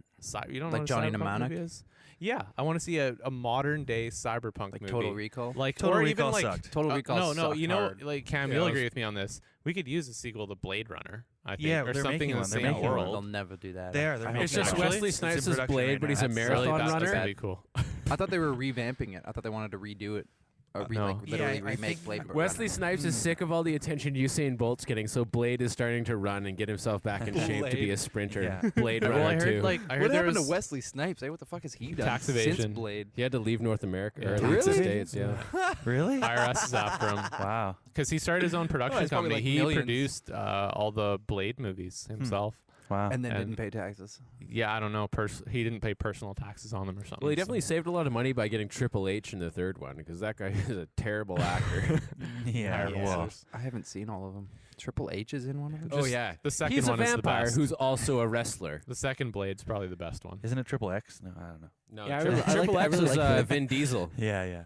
You don't Like know what Johnny a cyberpunk Mnemonic? movie is? Yeah, I want to see a modern day cyberpunk Like movie. Total Recall? Like Total or Recall even like sucked. Total Recall no, sucked you know, hard. like Cam, Yeah, you'll I was- agree with me on this. We could use a sequel to Blade Runner. I think, Yeah, or they're something making in the one. They're same making one. They'll world. never do that. They are. I They're hope making It's one. just Actually, Wesley It's in Snipes' production Blade, right but he's now. a That's- marathon Really, runner. that'd be cool. I thought they were revamping it. I thought they wanted to redo it. Or No. like literally Yeah, I remake think Blade Runner. Wesley Snipes is sick of all the attention Usain Bolt's getting, so Blade is starting to run and get himself back in shape to be a Blade. sprinter. Yeah. Blade Well, Runner I heard 2. like I heard What there happened was to Wesley Snipes? What the fuck has he done Tax since evasion. Blade? he had to leave North America, or at Really? least the States, yeah. Really? IRS is after him Wow. because he started his own production it's probably company. like He millions. produced all the Blade movies himself. Wow. And then And- didn't pay taxes. Yeah, I don't know. He didn't pay personal taxes on them or something. Well, he so- definitely saved a lot of money by getting Triple H in the third one, because that guy is a terrible actor. yeah. Iron Well, Wolves. I haven't seen all of them. Triple H is in one of them? Oh, yeah. The second He's a one is the vampire best. who's also a wrestler. The second Blade's probably the best one. isn't it Triple X? No, I don't know. No, Yeah, I Triple, really- I Triple like- I X really was like that. Vin Diesel. Yeah, yeah.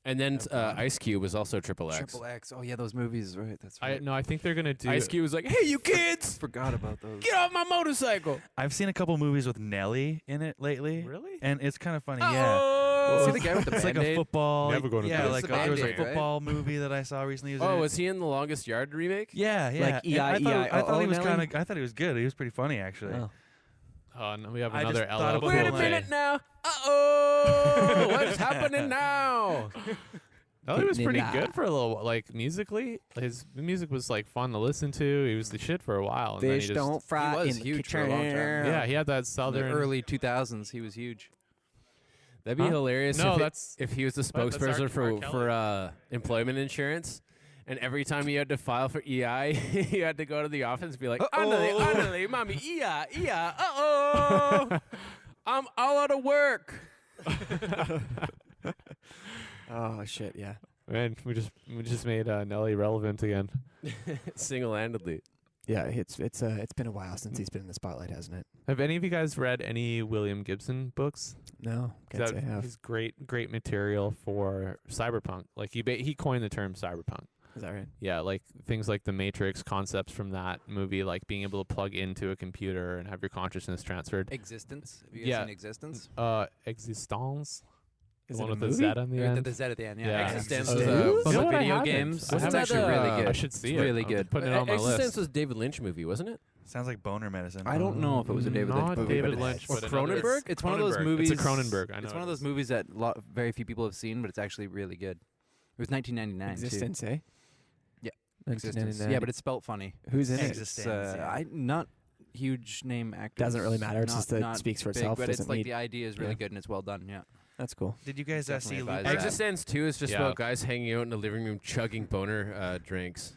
And then Ice Cube was also Triple X. Triple X. Oh, yeah, those movies. Right, that's I right. no, I think they're gonna do. Ice Cube was like, "Hey, you kids, forgot about those. get off my motorcycle!" I've seen a couple movies with Nelly in it lately. Really? And it's kind of funny. Yeah. Oh, See the guy with the It's like a Band-Aid? football. Never gonna yeah, do it. like It's the there was a Band-Aid, right? football movie that I saw recently. He was in Oh, it. was he in the Longest Yard remake? Yeah, yeah. Like And I thought he was Nelly? kind of. I thought he was good. He was pretty funny actually. Oh. Oh, no, we have I just another thought LL about Cool Wait a Cool J. minute now. Uh-oh, what's happening now? No, he was pretty Nah. good for a little while. Like musically, his music was like fun to listen to. He was the shit for a while. And then he Fish just, don't fry was in the huge for a long time. kitchen. Yeah, he had that In the southern. early 2000s, he was huge. That'd be Huh? hilarious. No, if that's- if he was the What? That's spokesperson R. Kelly. for employment insurance, and every time you had to file for EI, you had to go to the office and be like, "Andale, andale, mommy, EI, uh-oh, I'm all out of work." Oh shit, yeah. Man, we just made Nelly relevant again. Single-handedly. Yeah, it's been a while since he's been in the spotlight, hasn't it? Have any of you guys read any William Gibson books? No, can't say I have. He's great material for cyberpunk. Like he coined the term cyberpunk. Is that right? Yeah, like things like the Matrix concepts from that movie, like being able to plug into a computer and have your consciousness transferred. Existence. Have you guys Yeah. seen Existence? Existence. Is The it one a with the movie? Z on the Or end. the Z at the end, yeah. Yeah. Existence Oh, was yeah. a You book know of what, I video haven't. games. I It's haven't actually that, really I good. I should see It's it. really I'm good. putting it on my Existence list. was David Lynch movie, wasn't it? Sounds like boner medicine. I don't know if it was a David Lynch Not movie, David but Lynch, it's, but Cronenberg? It's one of those Cronenberg. movies. It's a Cronenberg. I know It's one it of those is. movies that very few people have seen, but it's actually really good. It was 1999 Existence, eh? Yeah. Existence. Existence. Yeah, but it's spelt funny. Who's in it? Existence, yeah. I not huge name actors. Doesn't really matter, it's Not- just that it not speaks for big, itself, But it's doesn't like need- the idea is really yeah. good and it's well done. Yeah. That's cool. Did you guys Definitely see advise Lupin? that. Existence 2 is just Yeah. about guys hanging out in the living room chugging boner drinks.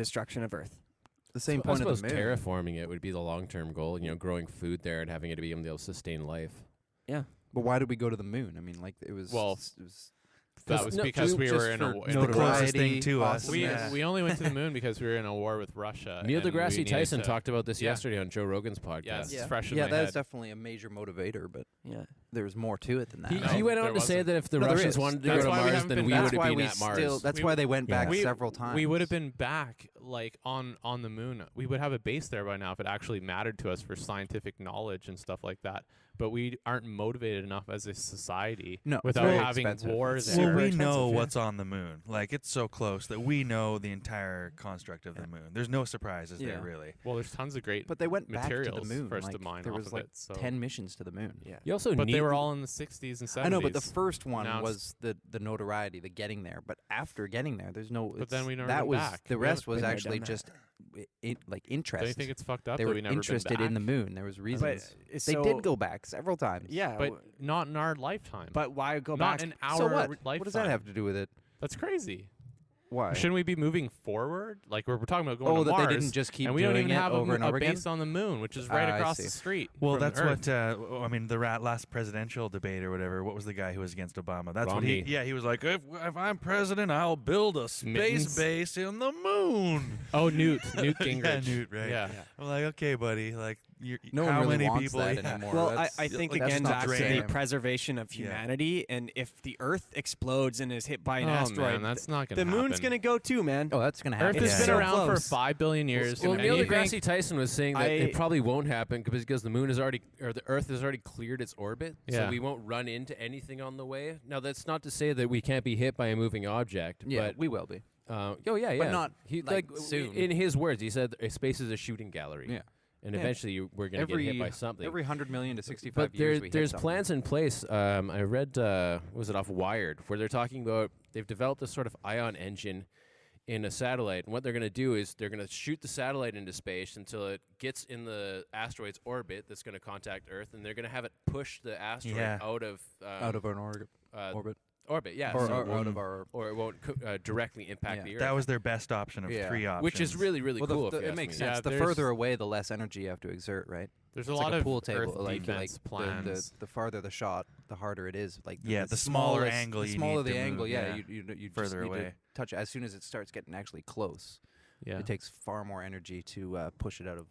destruction of Earth. The same I point of suppose the moon. terraforming it would be the long-term goal. Growing food there and having it be able to sustain life. Yeah. But why did we go to the moon? I mean, like it was. Well, it was that was no, because we just were in a for war. It's the closest thing to us. awesome. We Yeah. we only went to the moon because we were in a war with Russia. Neil and we deGrasse needed Tyson to- talked about this Yeah. yesterday on Joe Rogan's podcast. Yeah, it's Yeah, fresh in yeah, my that head. is definitely a major motivator, but Yeah. there was more to it than that. He, No, he went on there to say wasn't. that if the No, there Russians is. wanted to That's go to why we Mars, haven't then been we back. would That's have why been we at Mars. still. That's We- why they went back we- several times. We would have been back like on the moon. We would have a base there by now if it actually mattered to us for scientific knowledge and stuff like that. But we aren't motivated enough as a society No, it's without very having expensive. war It's there. Well, super we expensive, know yeah. what's on the moon. Like, it's so close that we know the entire construct of the moon. There's no surprises there, Yeah. really. Well, there's tons of great But they went back to the materials moon. for us like, to mine there off was of like it. So. 10 missions to the moon. Yeah. You also But need they were all in the 60s and 70s. I know, but the first one Now it's- was the notoriety, the getting there. But after getting there, there's no. But then we never that went was back. the We rest haven't was been there, actually done that. just like Don't interest. you think it's fucked up they that were we never interested been in the back? moon. There was reasons. so, they did go back several times. Yeah, But not in our lifetime. but why go not back? in our so what? lifetime. What does that have to do with it? That's crazy. Why? Shouldn't we be moving forward? Like we're talking about going Oh, to that Mars, they didn't just keep and we don't doing even it have over and a over again? base on the moon, which is right I across see. the street. Well, from that's Earth. what I mean. The last presidential debate or whatever. What was the guy who was against Obama? That's what Romney. he. Yeah, he was like, if I'm president, I'll build a space Mittens? base in the moon. Oh, Newt Gingrich. Yeah, Newt, right. Yeah. I'm like, okay, buddy. Like, No how one really many wants people? that yeah. anymore. Well, That's- I think like, that's again not back to the drain. preservation of Yeah. humanity, and if the Earth explodes and is hit by an Oh, asteroid, man, that's not the gonna moon's happen. gonna go too, man. Oh, that's gonna Earth happen. has Yeah. been So around close. for 5 billion years. Well, and Neil you deGrasse think- Tyson was saying that I- it probably won't happen because the moon is already, or the Earth has already cleared its orbit, so Yeah. we won't run into anything on the way. Now, that's not to say that we can't be hit by a moving object, Yeah, but we will be. oh yeah, not, he, like, like soon. In his words, he said space is a shooting gallery. Yeah. And Yeah. eventually we're going to get hit by something. Every 100 million to 65 But years, we hit there's something. plans in place. I read, was it off Wired, where they're talking about they've developed a sort of ion engine in a satellite. And what they're going to do is they're going to shoot the satellite into space until it gets in the asteroid's orbit that's going to contact Earth. And they're going to have it push the asteroid Yeah. out of an orbit. orbit, yeah. Or, so it or out won't- of our. or it won't directly impact Yeah. the Earth. That was their best option of Yeah. 3 options. which is really, really Well, cool. if you it ask makes me. Yeah, sense. The there's- further away, the less energy you have to exert, right? There's It's a lot like of a pool table. Earth Like defense plans. the farther the shot, the harder it is. Like Yeah, the smaller smallest- angle the you smaller need the to angle, move, yeah, yeah. you just Further need to away. touch it. As soon as it starts getting actually close, yeah. it takes far more energy to push it out of.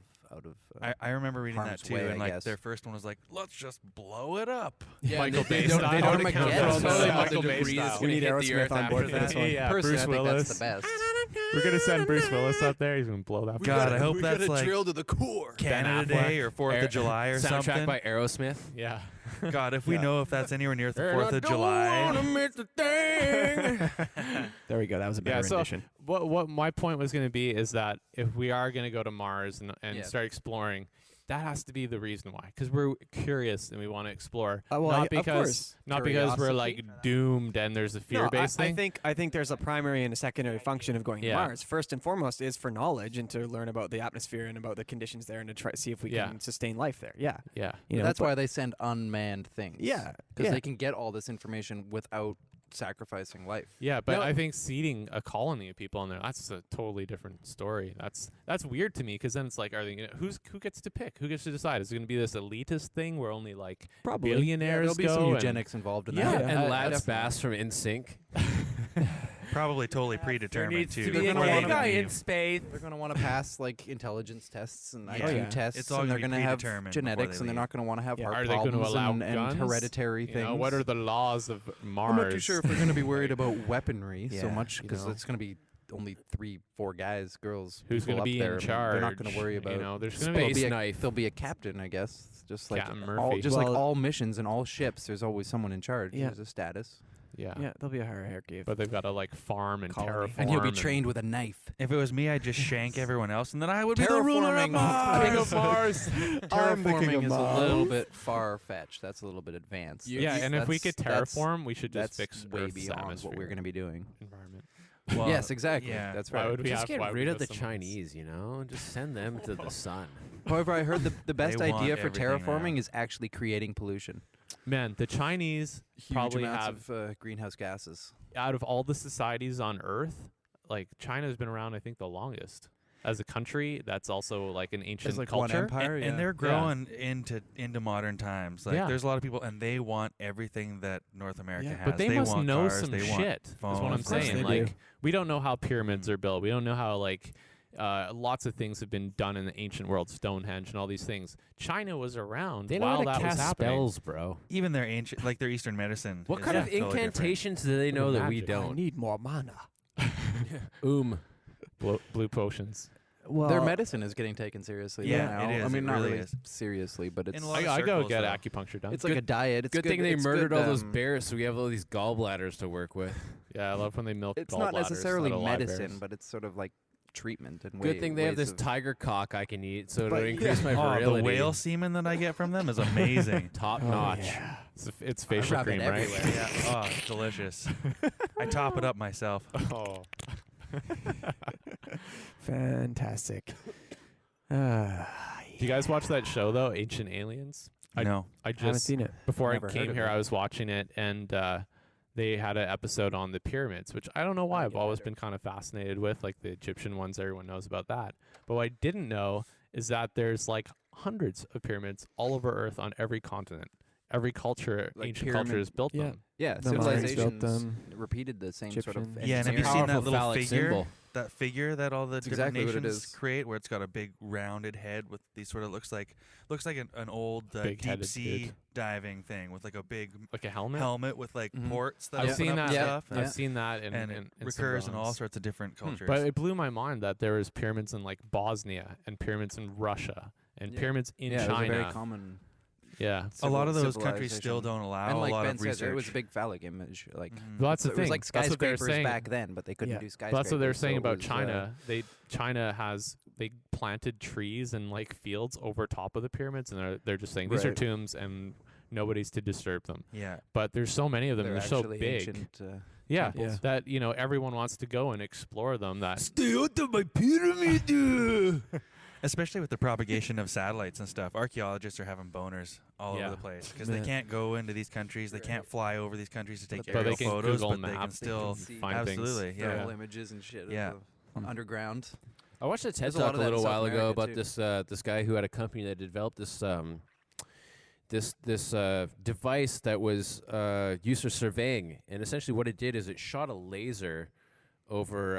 I remember reading that harm's too, way, and I like guess. their first one was like, let's just blow it up. Yeah, Michael they Bay don't, style. they don't Armageddon account for all style. the Michael Bay debris style. that's We going need to hit the Aerosmith Earth on board after for this that. one. Yeah, Personally, Bruce I think Willis. that's the best. We're gonna send Bruce Willis up there. He's gonna blow that. God, I hope that's like to the core. Canada Ben Affleck. Day or 4th of July or Soundtrack something. by Aerosmith. Yeah. God, if we Yeah. know if that's anywhere near the And 4th I of don't July. wanna miss a thing. There we go. That was a better Yeah, so rendition. what my point was going to be is that if we are going to go to Mars and Yeah. start exploring, that has to be the reason why, because we're curious and we want to explore, Well, not of because course. not because we're like Curiosity. doomed and there's a fear-based I thing. think there's a primary and a secondary function of going Yeah. to Mars. First and foremost is for knowledge and to learn about the atmosphere and about the conditions there and to try see if we Yeah. can sustain life there. Yeah, Yeah. you know, That's but- why they send unmanned things. Yeah, because yeah. they can get all this information without sacrificing life. Yeah, but No. I think seeding a colony of people in there, that's a totally different story. That's weird to me, because then it's like, are they gonna, who gets to pick? Who gets to decide? Is it going to be this elitist thing where only like Probably. billionaires There'll be go? some and- eugenics involved in Yeah, that. And I Lads definitely- Bass from NSYNC. Probably totally predetermined too. be a Where gay they guy believe. in space. They're going to want to pass like intelligence tests and IQ yeah. tests, It's all and they're gonna going be to have predetermined before genetics, they and they're leave. not going to want to have Yeah. heart Are they going to problems allow and guns? hereditary You things. know, what are the laws of Mars? I'm not too sure if they're going to be worried about weaponry so Yeah, much, you because know. it's going to be only 3-4 guys, girls. Who's going to be there. in I mean, charge? They're not going to worry about. You know, there's Space going to be There'll be knife. There'll be a captain, I guess. Just like Captain all, Murphy. just like Well- all missions and all ships, there's always someone in charge. Yeah. There's a status, yeah. there'll be a hierarchy. Of But they've got to like farm and Colony. terraform. and he'll be trained with a knife. If it was me, I'd just shank everyone else, and then I would be the ruler of Terraforming- Mars. King of Mars. Terraforming is a little Mars. bit far fetched. That's a little bit advanced. Yeah, and if we could That's- terraform, we should just that's fix way Earth's beyond atmosphere, what we're going to be doing. environment. Well, yes, exactly. yeah. That's Why right. would we Just have? get why would rid we of the have someone else? Chinese, you know? Just send them to the sun. However, I heard the best They want idea for everything now. terraforming is actually creating pollution. Man, the Chinese Huge probably amounts have, of greenhouse gases. out of all the societies on Earth, like China's been around, I think, the longest. as a country that's also like an ancient It's like one culture. empire. And yeah. they're growing into modern times. Like Yeah. there's a lot of people, and they want everything that North America Yeah. has. But they must want know cars, some they want shit. Is phones, what I'm Of course saying. they Like do. we don't know how pyramids are built. We don't know how like lots of things have been done in the ancient world, Stonehenge and all these things. China was around They know while how to that was cast happening. spells, bro. even their ancient, like their Eastern medicine. What is kind of totally different. incantations do they know that we magic. I don't? need more mana. Blue potions. Well, Their medicine is getting taken seriously. Yeah, now. it is. I mean, It not really really is. seriously, but it's In a lot of I go circles, get though. acupuncture done. it's like a diet. It's Good thing they it's murdered good, all those um, bears, so we have all these gallbladders to work with. Yeah, I love when they milk. It's not gallbladders necessarily out of live medicine, bears. but it's sort of like treatment and Good thing they have ways this of- tiger cock I can eat, so But it'll increase my Oh, virility. the whale semen that I get from them is amazing. Top oh, notch. yeah. It's facial rub it cream, right? everywhere. Yeah. Oh, it's delicious. I top it up myself. Oh, Fantastic. do you guys watch that show though, Ancient Aliens? No. I I haven't just seen it. before I Never heard came of here, it. I was watching it, and they had an episode on the pyramids, which I don't know why I've always been kind of fascinated with, like the Egyptian ones. Everyone knows about that, but what I didn't know is that there's like hundreds of pyramids all over Earth on every continent. Every culture, Like ancient pyramid- culture has built yeah. them. Yeah, The Mayans built civilizations them. repeated the same sort of. Egyptians. Yeah, and have you engineering. seen that Powerful little phallic figure? symbol. That figure that all the That's different exactly what it nations is. create, where it's got a big rounded head with these sort of looks like an old deep Big-headed sea dude. diving thing with like a big Like a helmet. helmet with like Mhm. ports that I've open seen up that. and Yeah. stuff. Yeah. I've seen that in, And in, it in some recurs in all drawings. sorts of different cultures. But it blew my mind that there was pyramids in like Bosnia and pyramids in Russia and Yeah. pyramids in Yeah, it was a very China. common. Yeah. a lot of those countries civilization. still don't allow And like a lot Ben of said, research. it was a big phallic image. Like Mhm. Well, that's the it was thing. like That's what they're skyscrapers saying. back then, but they couldn't Yeah. do But skyscrapers. that's what they're so saying it about was, China. They planted trees and like fields over top of the pyramids, and they're just saying these are Right. tombs and nobody's to disturb them. Yeah. But there's so many of them. they're They're so actually big. ancient, Yeah, temples. that everyone wants to go and explore them. That Stay out of my pyramid. Especially with the propagation of satellites and stuff, archaeologists are having boners all Yeah. over the place because they Yeah. can't go into these countries. They can't fly over these countries to take But but aerial they can photos, Google but they can Maps. still see find things. absolutely, yeah. thermal images and shit. of Yeah. the underground. I watched a TED There's a lot talk of a that in little South while ago America, about too. this guy who had a company that developed this device that was used for surveying, and essentially what it did is it shot a laser over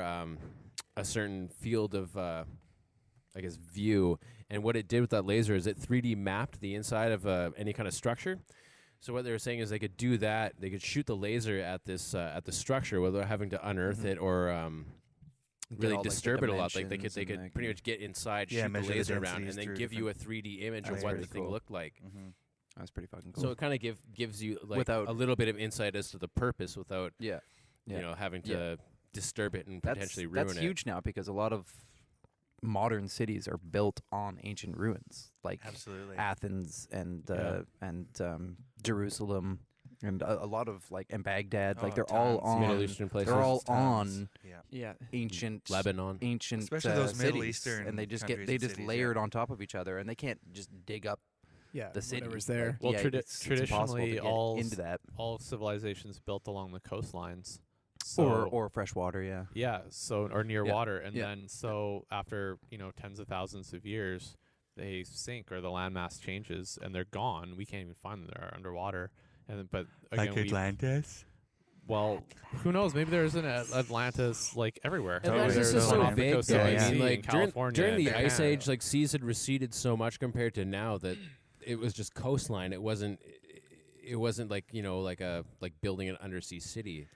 a certain field of view, and what it did with that laser is it 3D mapped the inside of any kind of structure. So what they were saying is they could do that. They could shoot the laser at this at the structure without having to unearth it or Get really all, like, the disturb it a lot. Like they dimensions could and that pretty kind much get inside, Yeah, shoot the measure the laser around, densities and then through give you a different- 3D image That's of what the pretty thing cool. looked like. Mm-hmm. That's pretty fucking cool. So it kind of gives you like Without- a little bit of insight as to the purpose without yeah. having to Yeah. disturb it and That's potentially ruin that's it. huge now because a lot of modern cities are built on ancient ruins, like Absolutely. Athens and Yeah. Jerusalem and a lot of and Baghdad. Oh, Like they're all tons. on. Middle Eastern places. They're all Tons. on Yeah. Yeah. ancient Lebanon. ancient Especially those Middle cities, Eastern and they just countries they and just cities, layered yeah. on top of each other, and they can't just dig up Yeah. the city. Whatever's there. Well, yeah, it's impossible to traditionally, get all into that all civilizations built along the coastlines. So, or fresh water. Yeah. yeah, so or near Yeah, water, and yeah. then so after tens of thousands of years, they sink or the landmass changes and they're gone. We can't even find them; they're underwater. And then, but again, Atlantis. well, who knows? Maybe there is an Atlantis everywhere. And Totally. that's There's just one so on vague, Coast though. of I BC mean, in like California during the and Ice Japan. Age, like seas had receded so much compared to now that it was just coastline. It wasn't like building an undersea city.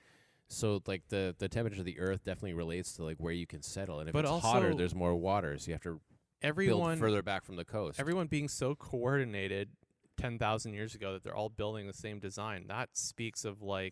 So like the temperature of the Earth definitely relates to like where you can settle, and if But it's hotter, also- there's more water, so you have to build everyone further back from the coast. everyone being so coordinated 10,000 years ago that they're all building the same design. That speaks of a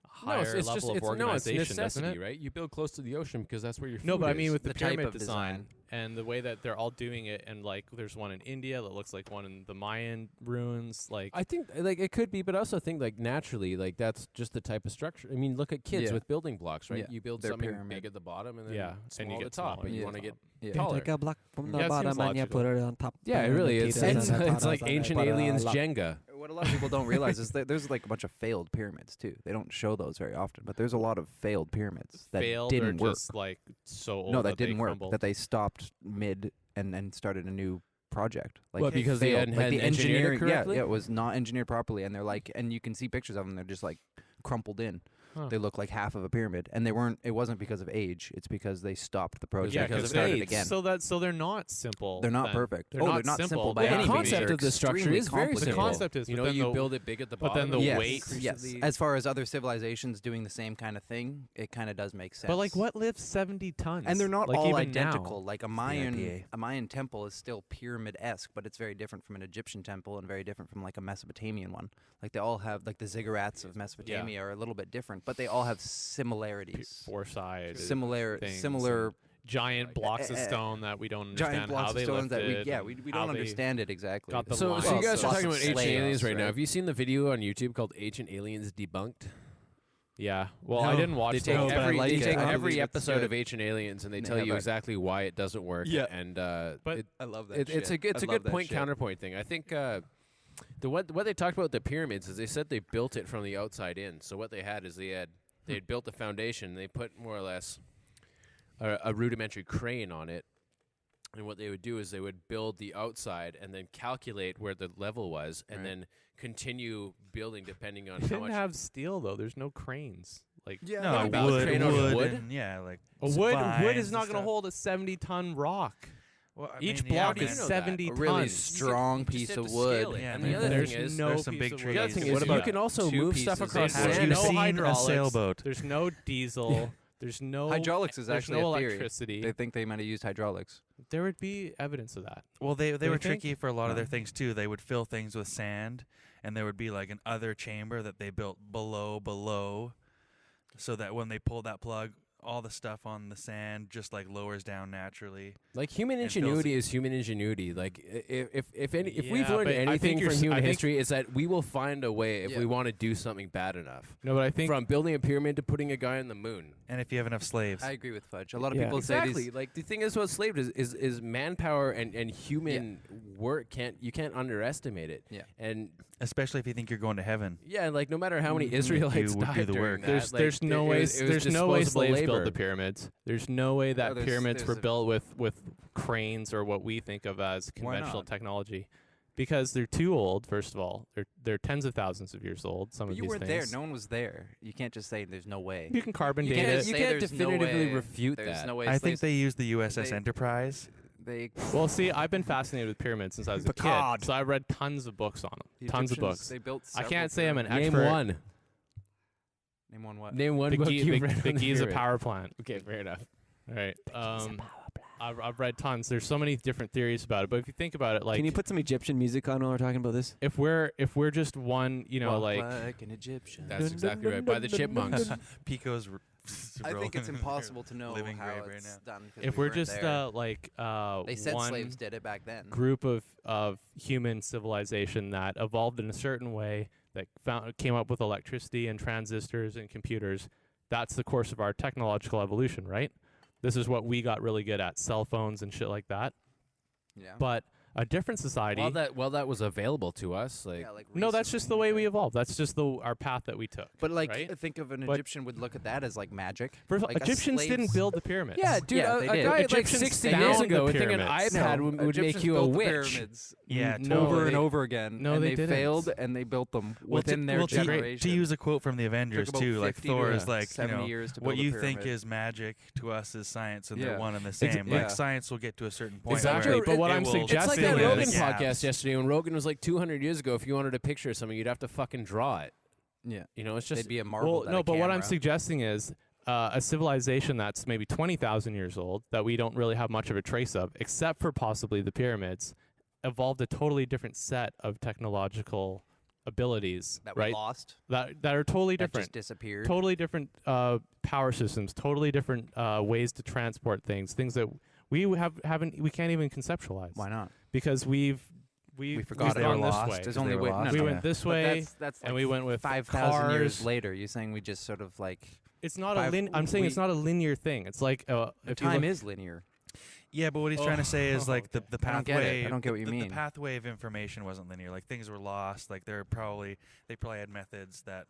higher level of organization, doesn't necessity, it? right? You build close to the ocean because that's where your food No, but I is. mean with the, The type pyramid of design design. and the way that they're all doing it, and there's one in India that looks like one in the Mayan ruins. I think it could be, but I also think naturally that's just the type of structure. I mean, look at kids Yeah. with building blocks, right? Yeah. You build They're something pyramid. big at the bottom and then Yeah, small and you at the get top, smaller and you at want to the get Yeah. taller. Take a block from the Yeah, it seems bottom and you logical. put it on top. Yeah, it and really the is. pieces It's and the like tatas and ancient they put a aliens lock. Jenga. What a lot of people don't realize is that there's like a bunch of failed pyramids too. They don't show those very often, but there's a lot of failed pyramids that Failed didn't or work. just like so old No, that didn't they work. crumbled? That they stopped mid and started a new project. Like What, because they failed. hadn't like had the engineered it engineering, correctly? yeah, it was not engineered properly, and they're like, and you can see pictures of them. They're just like crumpled in. Huh. They look like half of a pyramid, and they weren't. It wasn't because of age. It's because they stopped the project Yeah, and because of started age. again. So they're not simple. They're not then. perfect. They're Oh, not they're not simple by by Well, any the any means. concept They're of the structure extremely is very complicated. simple. The concept is, you but know, then you the- build it big at the but bottom. then the yes, weight- yes. As far as other civilizations doing the same kind of thing, it kind of does make sense. But like, what lifts 70 tons? And they're not like, all even identical. Now. Like a IPA. Mayan temple is still pyramid-esque, but it's very different from an Egyptian temple and very different from like a Mesopotamian one. Like they all have like the ziggurats of Mesopotamia are a little bit different, but they all have similarities. Four-sided Similar, things similar and giant blocks of stone that we don't understand giant blocks how of they stones that lifted we and don't how they understand it exactly. got the So lines. you Well, guys are lots talking of about ancient slaves, aliens right now. right? Have you seen the video on YouTube called "Ancient Aliens Debunked"? Yeah. Well, No, I didn't watch They take the whole but I every, like they it. take I believe every it's episode good. of Ancient Aliens and they They tell have you a- exactly why it doesn't work. Yeah. And But I love that. it's a good point counterpoint thing. I think what they talked about with the pyramids is they said they built it from the outside in. So what they had is they had built the foundation. They put more or less a rudimentary crane on it. And what they would do is they would build the outside and then calculate where the level was, and Right. then continue building depending on they how didn't much. have steel though. There's no cranes. Like Yeah, No, about wood, crane on wood, wood? and, yeah, like a wood vines is and not going to stuff. hold a 70-ton rock. Well, I Each mean, yeah, block man. is You know 70 a tons. really You strong just piece have of to wood. scale it. Yeah, And man. the other There's thing is, no there's some piece big of trees. the other wood. thing What is about you can also two move stuff pieces across of There's wood? sand. no Have you seen a hydraulics. sailboat? There's no diesel. There's no Hydraulics is there's actually no a theory. electricity. They think they might have used hydraulics. There would be evidence of that. Well, they you were think? tricky for a lot of their No. things too. They would fill things with sand, and there would be like an other chamber that they built below, so that when they pull that plug, all the stuff on the sand just like lowers down naturally. Like human And fills ingenuity is human ingenuity. Like if we've Yeah, learned but I anything think from human I think- history, is that we will find a way if Yeah. we want to do something bad enough. No, but I think From building a pyramid to putting a guy on the moon. And if you have enough slaves, I agree with Fudge. A lot of Yeah. people say Exactly. these. Like the thing is, what's slaved is manpower and human work. You can't underestimate it. Yeah. And especially if you think you're going to heaven. yeah, like no matter how many Mhm. Israelites You would do died the during work. that, there's like, there's no it way was there's no way disposable slaves labor. built the pyramids. There's no way that there's- pyramids there's were a- built with cranes or what we think of as Why conventional not? technology, because they're too old. First of all, they're tens of thousands of years old. Some But of you these weren't there. things. No one was there. You can't just say there's no way. You can carbon You date can't it. you say can't there's no definitively way. refute There's that. no way. I think slaves- they used the USS they- Enterprise. they Well, see, I've been fascinated with pyramids since I was a Picard. kid, so I read tons of books on them. the Tons of Egyptians, books. They built. I Several can't say I'm an pyramids. Name expert. one. Name one what? Name one The, book Gi- you've the, read the on the Giza pyramid. power plant. Okay, fair enough. All right. I've read tons. There's so many different theories about it, but if you think about it, like Can you put some Egyptian music on while we're talking about this? if we're just one, Walk like an Egyptian. That's exactly right. By the Chipmunks. Pico's. I think it's impossible to know living how grave right it's now. done. 'cause if we we're weren't just there. They said one slaves did it back then. group of human civilization that evolved in a certain way that came up with electricity and transistors and computers. That's the course of our technological evolution, right? This is what we got really good at, cell phones and shit like that. Yeah. But a different society. While that was available to us, like Yeah, like no, that's just the recently, way we okay. evolved. That's just our path that we took. But like, right? think of an But- Egyptian would look at that as like magic. First of all, like a Egyptians didn't slave's- build the pyramids. yeah, dude, Yeah, a they guy did. like Egyptians 60 found years the ago would think an pyramids. iPad would make Egyptians you a built the witch. pyramids Yeah, No, over and they- over again. no, and they they didn't. failed, and they built them within their to generation. use a quote from the Avengers about too, like 50 to Thor is like, 70 years to what build a you think pyramid. is magic to us is science, and Yeah. they're one and the same. yeah. Like science will get to a certain point. Exactly, where but what it I'm will suggesting It's like Justin that is- Rogan the podcast yesterday when Rogan was like 200 years ago. If you wanted a picture of something, you'd have to fucking draw it. Yeah, You know, it's just they'd be a marble. Well, no, but what I'm suggesting is a civilization that's maybe 20,000 years old that we don't really have much of a trace of, except for possibly the pyramids, evolved a totally different set of technological abilities, that we right? lost. That are totally That different. just disappeared. Totally different power systems, totally different ways to transport things that we we can't even conceptualize. Why not? Because we forgot we've it. gone this Lost. way. There's They only were way. lost. No, We no. went this But way, that's and like we went with 5,000 years cars. later. You're saying we just sort of like It's not Five- I'm saying it's we- not a linear thing. It's like if you time look, is linear. Yeah, but what he's trying to say is like the I don't get it. pathway. I don't get what you the mean. pathway of information wasn't linear. Like things were lost. Like they probably had methods that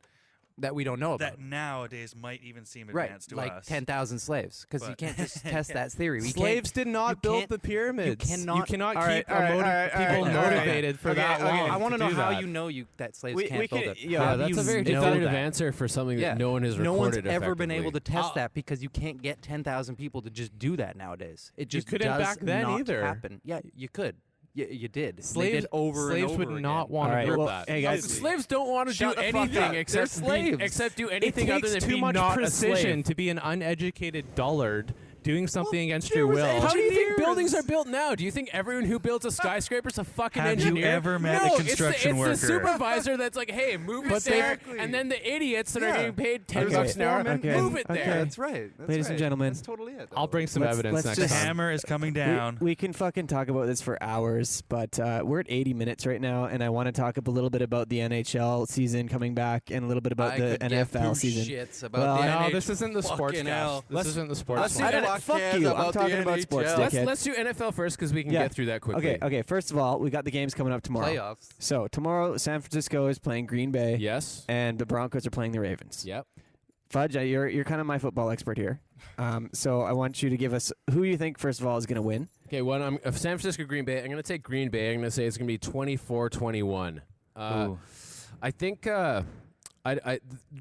we don't know about. that nowadays might even seem Right, advanced to like us. 10,000 slaves, because you But- can't just test that theory. Slaves did not build the pyramids. You cannot keep all right, people all right, motivated for okay, that okay. long. I want to know do how that. you know that slaves We can't build can- it. yeah, How do that's you a very know definitive that? answer for something that no one has No one's recorded ever been able to effectively. test that because you can't get 10,000 people to just do that nowadays. It just couldn't does back then not either. happen. Yeah, you could. You did. They Slaves did over slaves and over would not again. want All to right, do well, that. hey, guys, Slaves don't want to do Shut the fuck anything up. except They're slaves. except do It anything takes other than too be much not a precision slave. to be an uneducated dullard doing something against your will. How do you think buildings are built now? Do you think everyone who builds a skyscraper is a fucking Have you engineer? ever met a no, construction it's worker? the supervisor that's like, hey, move it there, and then the idiots that are getting paid $10 an hour, Okay. move it Okay. there. That's right. That's Ladies and right. gentlemen. That's totally it. I'll bring some Let's- evidence let's next The just- time. hammer is coming down. We can fucking talk about this for hours, but we're at 80 minutes right now, and I want to talk a little bit about the NHL season coming back and a little bit about the NFL season. Shits about Well, the No, NHL. this isn't the sports Fucking cast. hell. This isn't the sports let's one. see I don't, Fuck fuck cares you. I'm about the talking about sports, NHL. dickhead. Let's do NFL first because we can get through that quickly. Okay. First of all, we got the games coming up tomorrow. Playoffs. So tomorrow, San Francisco is playing Green Bay. Yes. And the Broncos are playing the Ravens. Yep. Fudge, you're kind of my football expert here. So I want you to give us who you think, first of all, is going to win. Okay, well, I'm San Francisco, Green Bay. I'm going to take Green Bay. I'm going to say it's going to be 24-21. Ooh. I think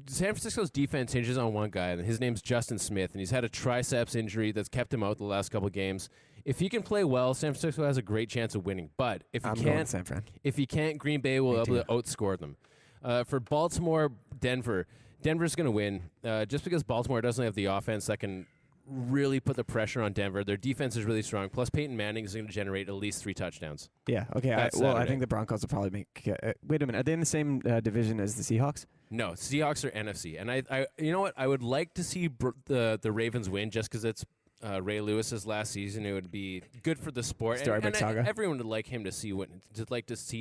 San Francisco's defense hinges on one guy, and his name's Justin Smith, and he's had a triceps injury that's kept him out the last couple games. If he can play well, San Francisco has a great chance of winning. But if he I'm can't, going San Fran. if he can't, Green Bay will be able to outscore them. For Baltimore, Denver's going to win just because Baltimore doesn't have the offense that can really put the pressure on Denver. Their defense is really strong. Plus, Peyton Manning is going to generate at least 3 touchdowns. Yeah. Okay. That's I Saturday. think the Broncos will probably make. Wait a minute. Are they in the same division as the Seahawks? No, Seahawks are NFC, and I you know what? I would like to see the Ravens win just because it's Ray Lewis's last season. It would be good for the sport. Storybook saga. Everyone would like him to see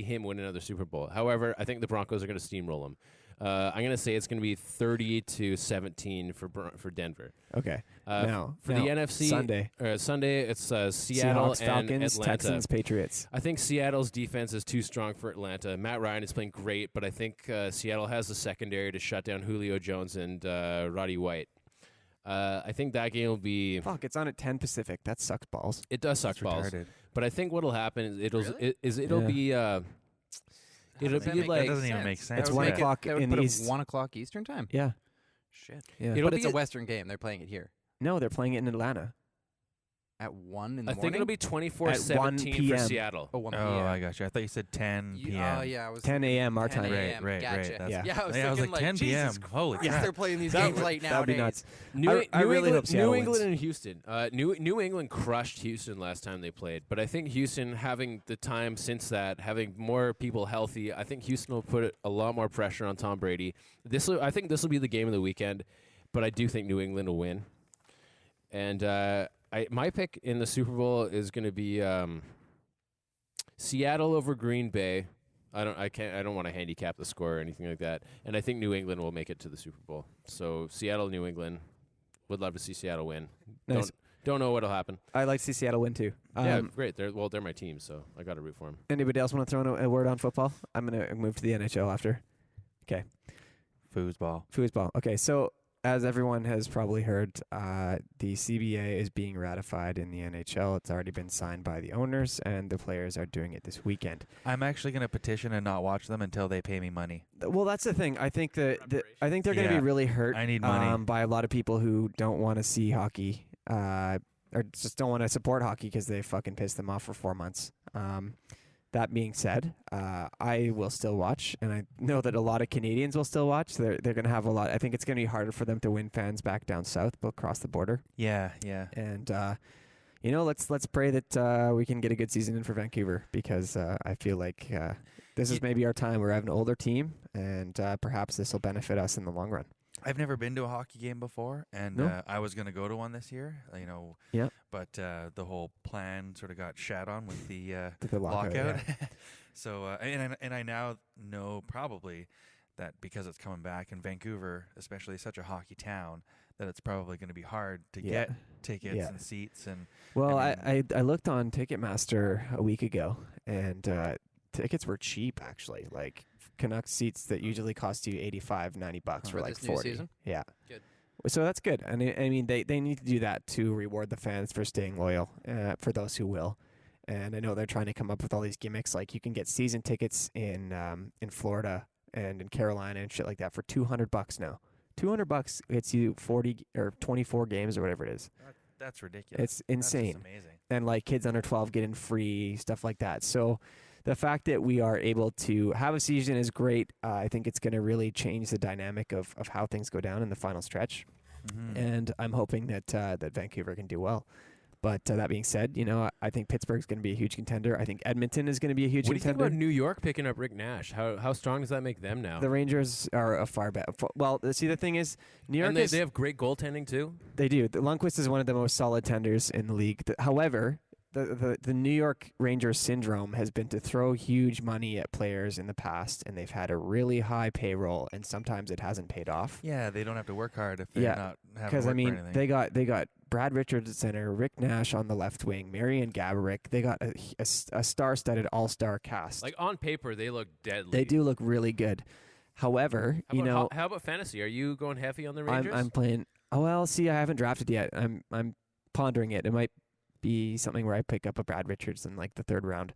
him win another Super Bowl. However, I think the Broncos are going to steamroll him. I'm going to say it's going to be 30-17 for Denver. Okay. Now for the NFC Sunday, it's Seattle Seahawks, and Falcons, Atlanta. Texans, Patriots. I think Seattle's defense is too strong for Atlanta. Matt Ryan is playing great, but I think Seattle has the secondary to shut down Julio Jones and Roddy White. I think that game will be. Fuck, it's on at 10 Pacific. That sucks balls. It does suck That's balls, retarded. but I think what'll happen is it'll Really? be. It'll does that be make- like that doesn't even make sense. It's That would 1 make it- o'clock that would in put the it East. 1 o'clock Eastern time. Yeah. Shit. Yeah. It'll But be it's a a- Western game. They're playing it here No, they're playing it in Atlanta. at 1 in the I morning. think it'll be 24-17 for PM. Seattle. Oh, 1 Oh, p.m. I got you. I thought you said 10 You- p.m. Oh, yeah. I was 10 a.m. our 10 time. a.m. Right. Gotcha. That's- Yeah. Yeah, I was, Yeah, I was thinking like 10 p.m. Jesus Holy Christ, crap. they're playing these That games would- late That would be nowadays. nuts. I really hope Seattle New wins. England and Houston. New England crushed Houston last time they played, but I think Houston, having the time since that, having more people healthy, I think Houston will put a lot more pressure on Tom Brady. I think this will be the game of the weekend, but I do think New England will win. And my pick in the Super Bowl is going to be Seattle over Green Bay. I don't want to handicap the score or anything like that. And I think New England will make it to the Super Bowl. So Seattle, New England. Would love to see Seattle win. Nice. Don't know what'll happen. I'd like to see Seattle win too. Yeah, great. They're my team, so I got to root for them. Anybody else want to throw in a word on football? I'm going to move to the NHL after. Okay. Foosball. Foosball. Okay, so as everyone has probably heard, the CBA is being ratified in the NHL. It's already been signed by the owners, and the players are doing it this weekend. I'm actually going to petition and not watch them until they pay me money. Well, that's the thing. I think they're going to be really hurt. I need money. By a lot of people who don't want to see hockey, or just don't want to support hockey because they fucking pissed them off for 4 months. That being said, I will still watch, and I know that a lot of Canadians will still watch. They're going to have a lot. I think it's going to be harder for them to win fans back down south, but across the border. Yeah. And let's pray that we can get a good season in for Vancouver, because I feel like this is maybe our time. We're having an older team, and perhaps this will benefit us in the long run. I've never been to a hockey game before, and No? I was going to go to one this year, Yeah. but the whole plan sort of got shat on with the The lockout, lockout. So, and I now know probably that because it's coming back in Vancouver, especially such a hockey town, that it's probably going to be hard to Yeah. get tickets and seats and. Well, I looked on Ticketmaster a week ago, and tickets were cheap actually. Like Canucks seats that usually cost you $85-$90 for like this new 40. season? Yeah. Good. So that's good. And I mean, they need to do that to reward the fans for staying loyal, for those who will. And I know they're trying to come up with all these gimmicks, like you can get season tickets in Florida and in Carolina and shit like that for $200 now. $200 gets you 40 or 24 games or whatever it is. That's ridiculous. It's insane. That's amazing. And like kids under 12 get in free, stuff like that. So the fact that we are able to have a season is great. I think it's going to really change the dynamic of how things go down in the final stretch. Mm-hmm. And I'm hoping that that Vancouver can do well. But that being said, I think Pittsburgh's going to be a huge contender. I think Edmonton is going to be a huge What do you think contender. about New York picking up Rick Nash? How strong does that make them now? The Rangers are a far better. Well, see, the thing is, New York and they have great goaltending too. They do. Lundqvist is one of the most solid tenders in the league. However, the New York Rangers syndrome has been to throw huge money at players in the past, and they've had a really high payroll, and sometimes it hasn't paid off. Yeah, they don't have to work hard if they're not having to work because I mean, for anything. they got Brad Richards at center, Rick Nash on the left wing, Marian Gaborik. They got a star-studded all-star cast. Like on paper, they look deadly. They do look really good. However, how about fantasy? Are you going heavy on the Rangers? I'm playing. Oh well, see, I haven't drafted yet. I'm pondering it. It might be something where I pick up a Brad Richards in like the third round,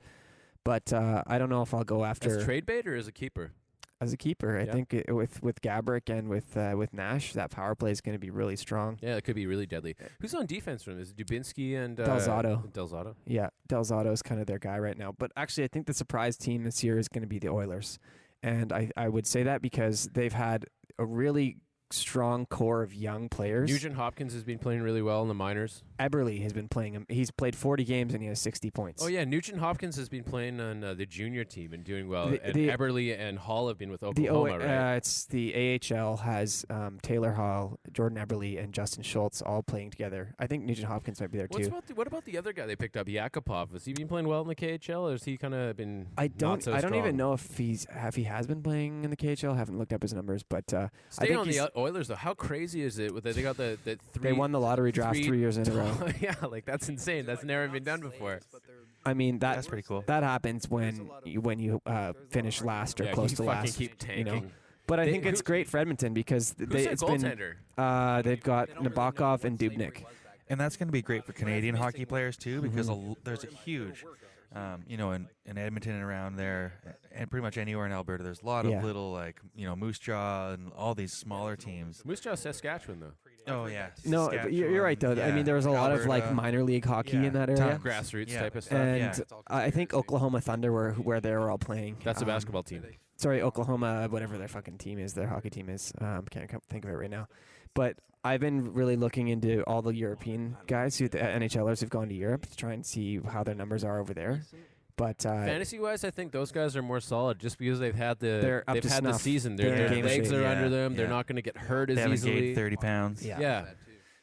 but I don't know if I'll go after as trade bait or as a keeper. As a keeper, I think with Gaborik and with Nash, that power play is going to be really strong. Yeah, it could be really deadly. Who's on defense for them? Is it Dubinsky and Delzato? Delzato. Yeah, Delzato is kind of their guy right now. But actually, I think the surprise team this year is going to be the Oilers, and I would say that because they've had a really strong core of young players. Nugent Hopkins has been playing really well in the minors. Eberle has been playing him. He's played 40 games and he has 60 points. Oh yeah, Nugent Hopkins has been playing on the junior team and doing well. And Eberle and Hall have been with Oklahoma, right? It's the AHL has Taylor Hall, Jordan Eberle, and Justin Schultz all playing together. I think Nugent Hopkins might be there too. What about the other guy they picked up, Yakupov? Has he been playing well in the KHL, or has he kind of been? I don't strong? even know if he has been playing in the KHL. I haven't looked up his numbers, but I Stay think on the Oilers though. How crazy is it? They got the three. They won the lottery draft 3 years in a row. Yeah, like that's insane. That's never been done before. I mean that's pretty cool. That happens when you finish last or close to last. Keep tanking. But I think it's great for Edmonton because it's goaltender? They've got Nabokov and Dubnyk. And that's going to be great for Canadian hockey players too, because there's a huge, in Edmonton and around there, and pretty much anywhere in Alberta, there's a lot of little Moose Jaw and all these smaller teams. Moose Jaw, Saskatchewan though. Oh yeah. No, but you're right though. Yeah. I mean, there was a lot of Alberta. like minor league hockey in that area, Grassroots type of stuff. and I think Oklahoma Thunder were where they were all playing. That's a basketball team. Sorry, Oklahoma, whatever their fucking team is, their hockey team is. Can't think of it right now. But I've been really looking into all the European guys, the NHLers who've gone to Europe, to try and see how their numbers are over there. But fantasy-wise, I think those guys are more solid just because they've had they're the season. Their legs are under them. They're not going to get hurt as easily. They haven't gained 30 pounds.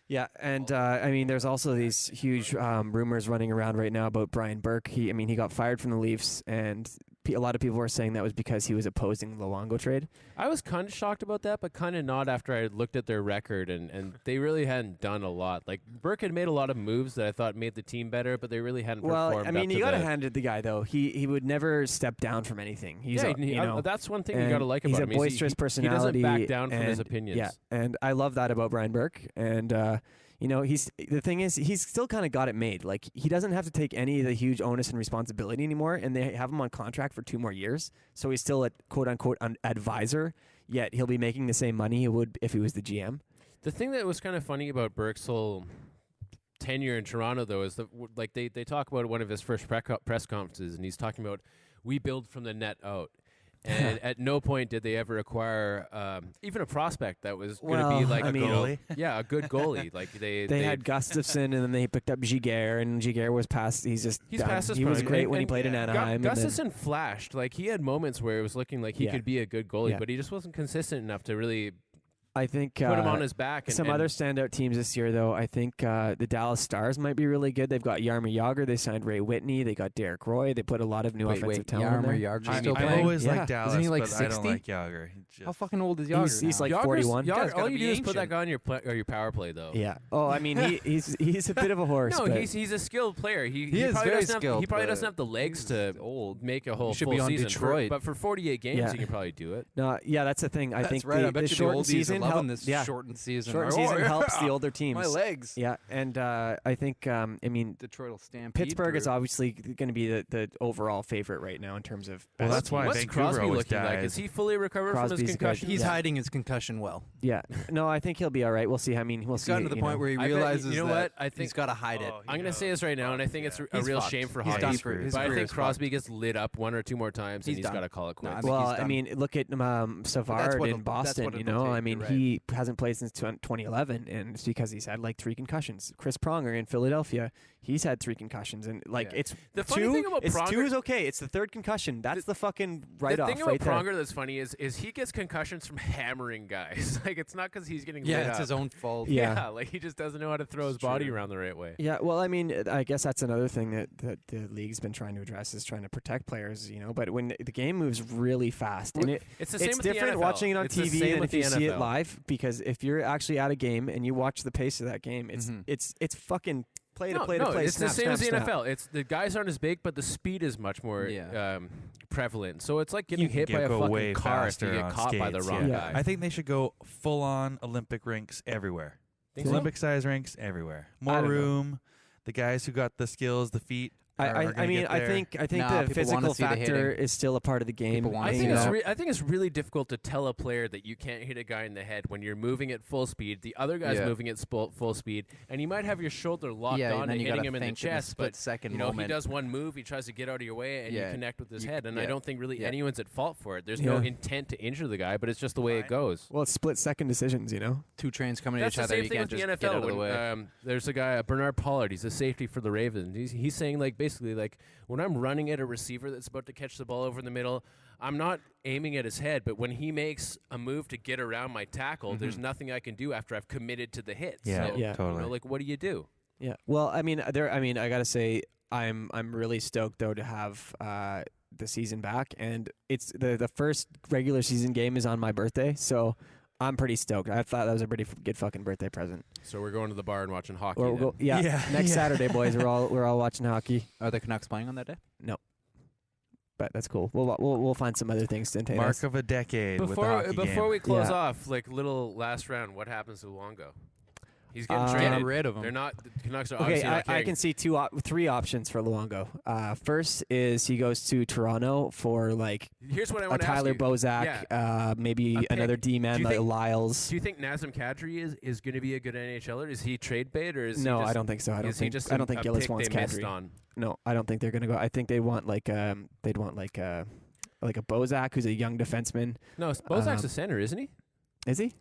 Yeah, and I mean, there's also these huge rumors running around right now about Brian Burke. He got fired from the Leafs, and a lot of people were saying that was because he was opposing the Luongo trade. I was kind of shocked about that, but kind of not after I looked at their record, and they really hadn't done a lot. Like, Burke had made a lot of moves that I thought made the team better, but they really hadn't performed. Well, I mean, you got to hand it the guy, though. He would never step down from anything. He's that's one thing you got to like about him. He's a boisterous personality. He doesn't back down from his opinions. Yeah, and I love that about Brian Burke, and the thing is, he's still kind of got it made. Like, he doesn't have to take any of the huge onus and responsibility anymore, and they have him on contract for 2 more years. So he's still a quote-unquote advisor, yet he'll be making the same money he would if he was the GM. The thing that was kind of funny about Burke's whole tenure in Toronto, though, is that they talk about one of his first press conferences, and he's talking about, we build from the net out. And at no point did they ever acquire even a prospect that was going to be like a goalie. A good goalie. Like they had Gustafsson, and then they picked up Giguère, and Giguère was past. He's past his He was prime. great when he played in Anaheim. Gustafsson flashed. Like, he had moments where it was looking like he could be a good goalie, but he just wasn't consistent enough to really I think put him on his back. And, some other standout teams this year, though, I think the Dallas Stars might be really good. They've got Jaromir Jagr. They signed Ray Whitney. They got Derek Roy. They put a lot of new offensive talent in there. Jaromir Jagr still I playing? always Yeah. like Dallas, Isn't he like but I don't 60? like Yager. How fucking old is Jagr? He's now? like Yager's- 41. Yager, Guy's all gotta you be do is put ancient. that guy on your power play, though. Yeah. Oh, I mean, he's a bit of a horse. No, but he's a skilled player. He is probably very doesn't have, he skilled, probably but doesn't have the legs to old. make a whole should full be on season. Detroit. But for 48 games, Yeah. he can probably do it. no, yeah, that's the thing. I That's think right. I the bet you the shortened oldies season are loving help- this yeah. shortened season. Shortened Like, season oh, helps yeah, the older teams. My legs. Yeah, and I think I mean Detroit will stampede. Pittsburgh is through. obviously going to be the overall favorite right now in terms of Well, best that's why team. What's Vancouver Crosby always looking like? dies. Is he fully recovered from Crosby's his good. concussion? He's Yeah. hiding his concussion well. Yeah, no, I think he'll be all right. We'll see. I mean, we'll He's see. gotten to the you point know. where he I bet- realizes you know that what? I he's think got to hide it. Oh, I'm going to say this right now, and I think it's a He's real fucked. shame for He's hockey. done for- his But I career think is Crosby gets lit up one or two more times, and He's he's done. got to call it No, I quits. think Well, he's I done. mean, look at Savard what in it'll- that's Boston. what You it'll know, take, I mean, you're he hasn't played since 2011, and it's because he's had like 3 concussions. Chris Pronger in Philadelphia, he's had 3 concussions, and like Yeah. it's The funny 2. thing about It's 2 Pronger- is okay. It's the 3rd concussion. That's the fucking write The off thing about right there. Pronger that's funny is he gets concussions from hammering guys. Like, it's not because he's getting Yeah, lit it's up. his own fault. Yeah. Like he just doesn't know how to throw his body around the right way. Yeah, well, I mean, I guess that's another thing that the league's been trying to address is trying to protect players, you know. But when the game moves really fast, and It's the same it's with the different NFL. watching it on It's the TV same than with if you the see it NFL. live. Because if you're actually at a game and you watch the pace of that game, it's fucking play to play to play. It's snap, the same snap, as the snap. NFL. It's the guys aren't as big, but the speed is much more Yeah. prevalent. So it's like getting You can hit by a go fucking way car if you faster get on caught by the skates, wrong yeah. guy. I think they should go full on Olympic rinks everywhere. Think so? Olympic size rinks everywhere. More don't know. room. The guys who got the skills, the feet. I gonna mean, get I there. think Nah, the people wanna physical see the factor hitting. is still a part of the game. People wanna I see think you it's know. I think it's really difficult to tell a player that you can't hit a guy in the head when you're moving at full speed. The other guy's Yeah. moving at full speed, and you might have your shoulder locked Yeah, on and then and you hitting gotta him in the think in a chest, but split-second you know he moment. does one move, he tries to get out of your way, and you Yeah. connect with his You- head. And I yeah. don't think really Yeah. anyone's at fault for it. There's no Yeah. intent to injure the guy, but it's just the way it goes. Well, it's split-second decisions, you know. 2 trains coming at That's each the other. same You thing can't with just the get out NFL. of the When, way. there's a guy, Bernard Pollard. He's a safety for the Ravens. He's saying like basically like when I'm running at a receiver that's about to catch the ball over the middle, I'm not aiming at his head, but when he makes a move to get around my tackle, there's nothing I can do after I've committed to the hit. Yeah, So, yeah. totally. You know, like what do you do? Yeah. Well, I mean, I gotta say, I'm really stoked though to have the season back, and it's the first regular season game is on my birthday, so I'm pretty stoked. I thought that was a pretty good fucking birthday present. So we're going to the bar and watching hockey. We'll then. go, yeah, Yeah. next Yeah. Saturday, boys. We're all watching hockey, Are the Canucks playing on that day? but that's cool. We'll find some other things to entertain us. Mark of a decade with the Before hockey before game. we close Yeah. off, like little last round, what happens to Luongo? He's getting Get traded. Get rid of him. They're not. The Canucks are Okay, obviously not I caring. can see 3 options for Luongo. First is he goes to Toronto for like Here's what I a want to ask Tyler you. Bozak, maybe A pick. another D-man Do you like think- Lyles. Do you think Nazem Kadri is going to be a good NHLer? Is he trade bait or is No, he just, I don't think so. I don't is he think just I don't a think Gillis pick wants they missed Kadri. on? No, I don't think they're gonna go. I think they'd want like a Bozak who's a young defenseman. No, Bozak's a center, isn't he? Is he?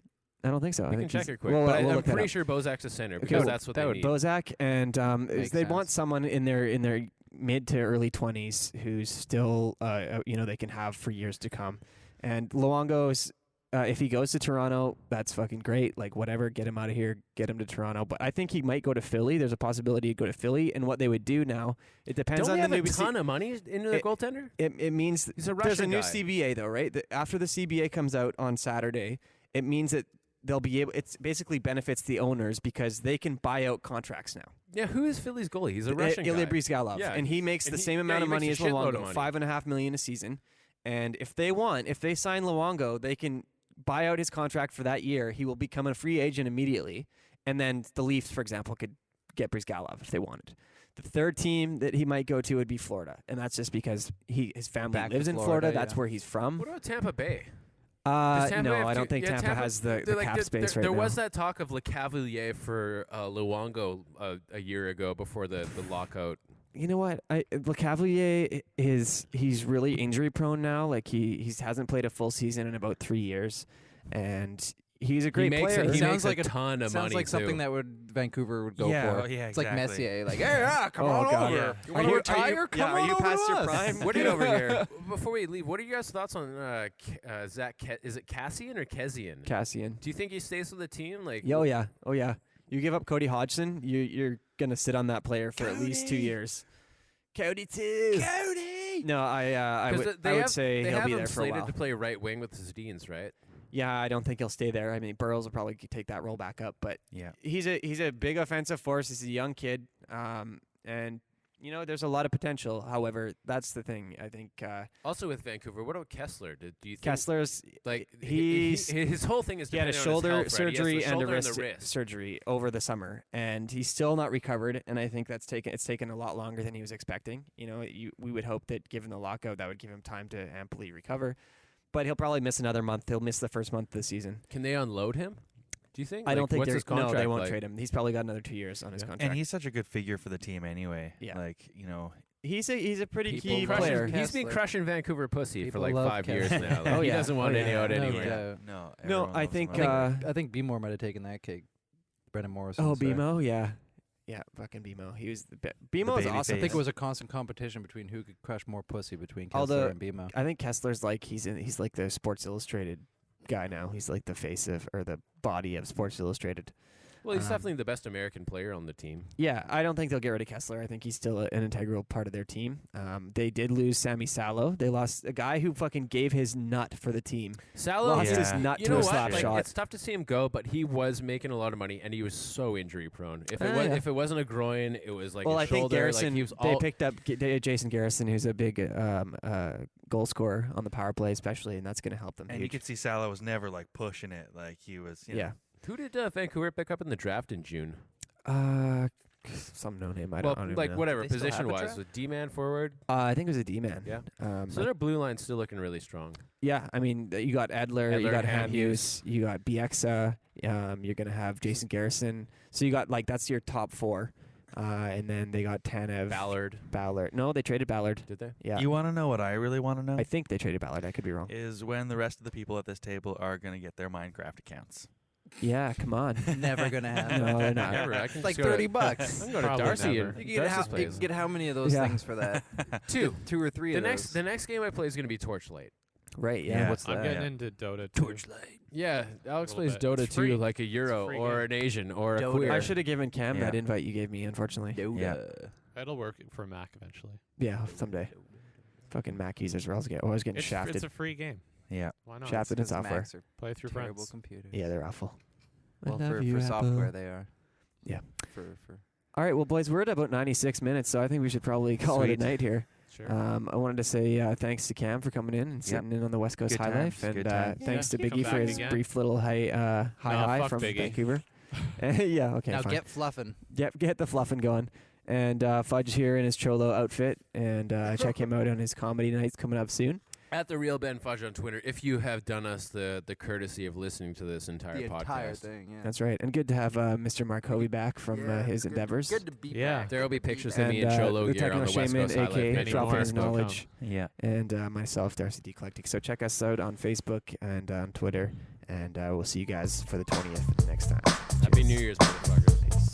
I don't think so. I We can think check he's- it quick. we'll, but we'll I'm look that pretty up. sure Bozak's a center Okay, because well, that's what they need. Bozak and Makes they want sense. someone in their mid to early 20s who's still they can have for years to come. And Luongo's if he goes to Toronto, that's fucking great. Like whatever, get him out of here, get him to Toronto. But I think he might go to Philly. There's a possibility he'd go to Philly. And what they would do now, it depends Don't on they the have new a ton of money into the it- goaltender? It means He's a there's a Russian new guy. CBA though, right? After the CBA comes out on Saturday, it means that they'll be able. It's basically benefits the owners because they can buy out contracts now. Yeah, who is Philly's goalie? He's a Russian guy. Ilya Brizgalov, Yeah, and he makes and the he- same yeah, amount he of money as makes a shitload of Luongo, money. $5.5 million a season. And if they sign Luongo, they can buy out his contract for that year. He will become a free agent immediately, and then the Leafs, for example, could get Brizgalov if they wanted. The third team that he might go to would be Florida, and that's just because his family Back to lives in Florida, Florida. That's yeah. where he's from. What about Tampa Bay? Does Tampa No, have I to- don't think yeah, Tampa has the they're like, cap there- space there, right there now. was that talk of Lecavalier for Luongo a year ago before the lockout. You know what? Lecavalier he's really injury prone now. Like he hasn't played a full season in about 3 years, and he's a great makes player. He sounds makes like a ton of sounds money like something too. that Vancouver would go Yeah, for. yeah, It's like exactly. Messier, like, hey, come Oh, on God. over. Yeah. You want to retire? Come on are you over past to your us. prime? What Get over here. Before we leave, what are your guys' thoughts on Zach? Is it Cassian or Kezian? Cassian. Do you think he stays with the team? Like, Oh yeah. You give up Cody Hodgson, you're gonna sit on that player for at least 2 years. Cody too. Cody. No, I would say they he'll have be him there for a slated while. to play right wing with his Deans, right? Yeah, I don't think he'll stay there. I mean, Burrows will probably take that role back up, but Yeah. he's a big offensive force. He's a young kid, and there's a lot of potential. However, that's the thing. I think Also with Vancouver, what about Kessler? Do you think Kessler's like he's his whole thing is he had a dependent on shoulder his health, right? He has surgery the and a shoulder wrist, the wrist. surgery over the summer, and he's still not recovered. And I think it's taken a lot longer than he was expecting. We would hope that given the lockout, that would give him time to amply recover. But he'll probably miss another month. He'll miss the first month of the season. Can they unload him? Do you think? I don't think what's his contract they won't like? trade him. He's probably got another 2 years on his contract. And he's such a good figure for the team anyway. Yeah. He's a pretty key Crushing- player. He's been Kessler. crushing Vancouver pussy People for like love 5 years Kessler. now. Like, Oh, he yeah. doesn't want Oh, any yeah. out No anywhere. doubt. No, No, everyone I loves think him. I think B-More might have taken that cake. Brendan Morrison. Oh, BMO, yeah, fucking BMO. He was BMO is baby awesome. I think it was a constant competition between who could crush more pussy between Kessler Although and BMO. I think Kessler's like he's like the Sports Illustrated guy now. He's like the face of or the body of Sports Illustrated. Well, he's definitely the best American player on the team. Yeah, I don't think they'll get rid of Kessler. I think he's still an integral part of their team. They did lose Sammy Salo. They lost a guy who fucking gave his nut for the team. Salo Lost his Yeah. nut You to know a what? slap Like, shot. it's tough to see him go, but he was making a lot of money, and he was so injury prone. If Yeah. if it wasn't a groin, it was like Well, a I think shoulder. Garrison. Like he was they all, picked up Jason Garrison, who's a big goal scorer on the power play, especially, and that's going to help them. And you huge. could see Salah was never like pushing it. Like he was, you know. Yeah. Who did Vancouver pick up in the draft in June? Some no name. I Well, don't like know. whatever They still have a position wise, draft? a D-man forward. I think it was a D-man. Yeah. So I- their blue line's still looking really strong. yeah, I mean, you got Edler, you Edler, got Ham Hamhughes, you got Bieksa, you're going to have Jason Garrison. So you got, that's your top four. And then they got Tanev. Ballard. No, they traded Ballard. Did they? Yeah. You want to know what I really want to know? I think they traded Ballard. I could be wrong. Is when the rest of the people at this table are going to get their Minecraft accounts. Yeah, come on. Never gonna happen. No, they're not. Never. I can It's like just go to- $30. I can go to Probably Darcy never. and You can, Darcy's you place. can get how many of those Yeah. things for that? Two. Two or three The of next those. the next game I play is going to be Torchlight. Right, Yeah. yeah. What's I'm that? getting Yeah. into Dota too. Yeah, Alex Little plays bit. Dota It's too, free. like a Euro free or game. an Asian or a Dota. queer. I should have given Cam that Yeah. invite you gave me, unfortunately. Yoda. It'll work for Mac eventually. Yeah, someday. Fucking Mac users are always getting It's shafted. a free game. Yeah. Why not? Shafted in Because software. Macs are Play through terrible friends. computers. Yeah, they're awful. Well, I love for you, software Apple. they are. Yeah. For All right, well, boys, we're at about 96 minutes, so I think we should probably call it a Sweet. night here. Sure. I wanted to say thanks to Cam for coming in and sitting in on the West Coast Good Highlife, times, and good times. thanks to Yeah, come Biggie for back his again. brief little high fuck from Biggie. Vancouver. Yeah, okay, now fine. get fluffing. Yep, get the fluffing going. And Fudge here in his Cholo outfit, and check him out on his comedy nights coming up soon. At the real Ben Fudge on Twitter, if you have done us the courtesy of listening to this entire The podcast. entire thing, yeah. That's right, and good to have Mr. Mark Hovey back from his endeavors. Good to be Yeah. back. There will be Good to pictures back. of me in Cholo the gear on the Techno West Shaman, Coast Highlife. aka Many dropping more. his knowledge, Yeah. and myself, Darcy D. Eclectic. So check us out on Facebook and on Twitter, and we'll see you guys for the 20th next time. Happy New Year's, motherfuckers. Peace.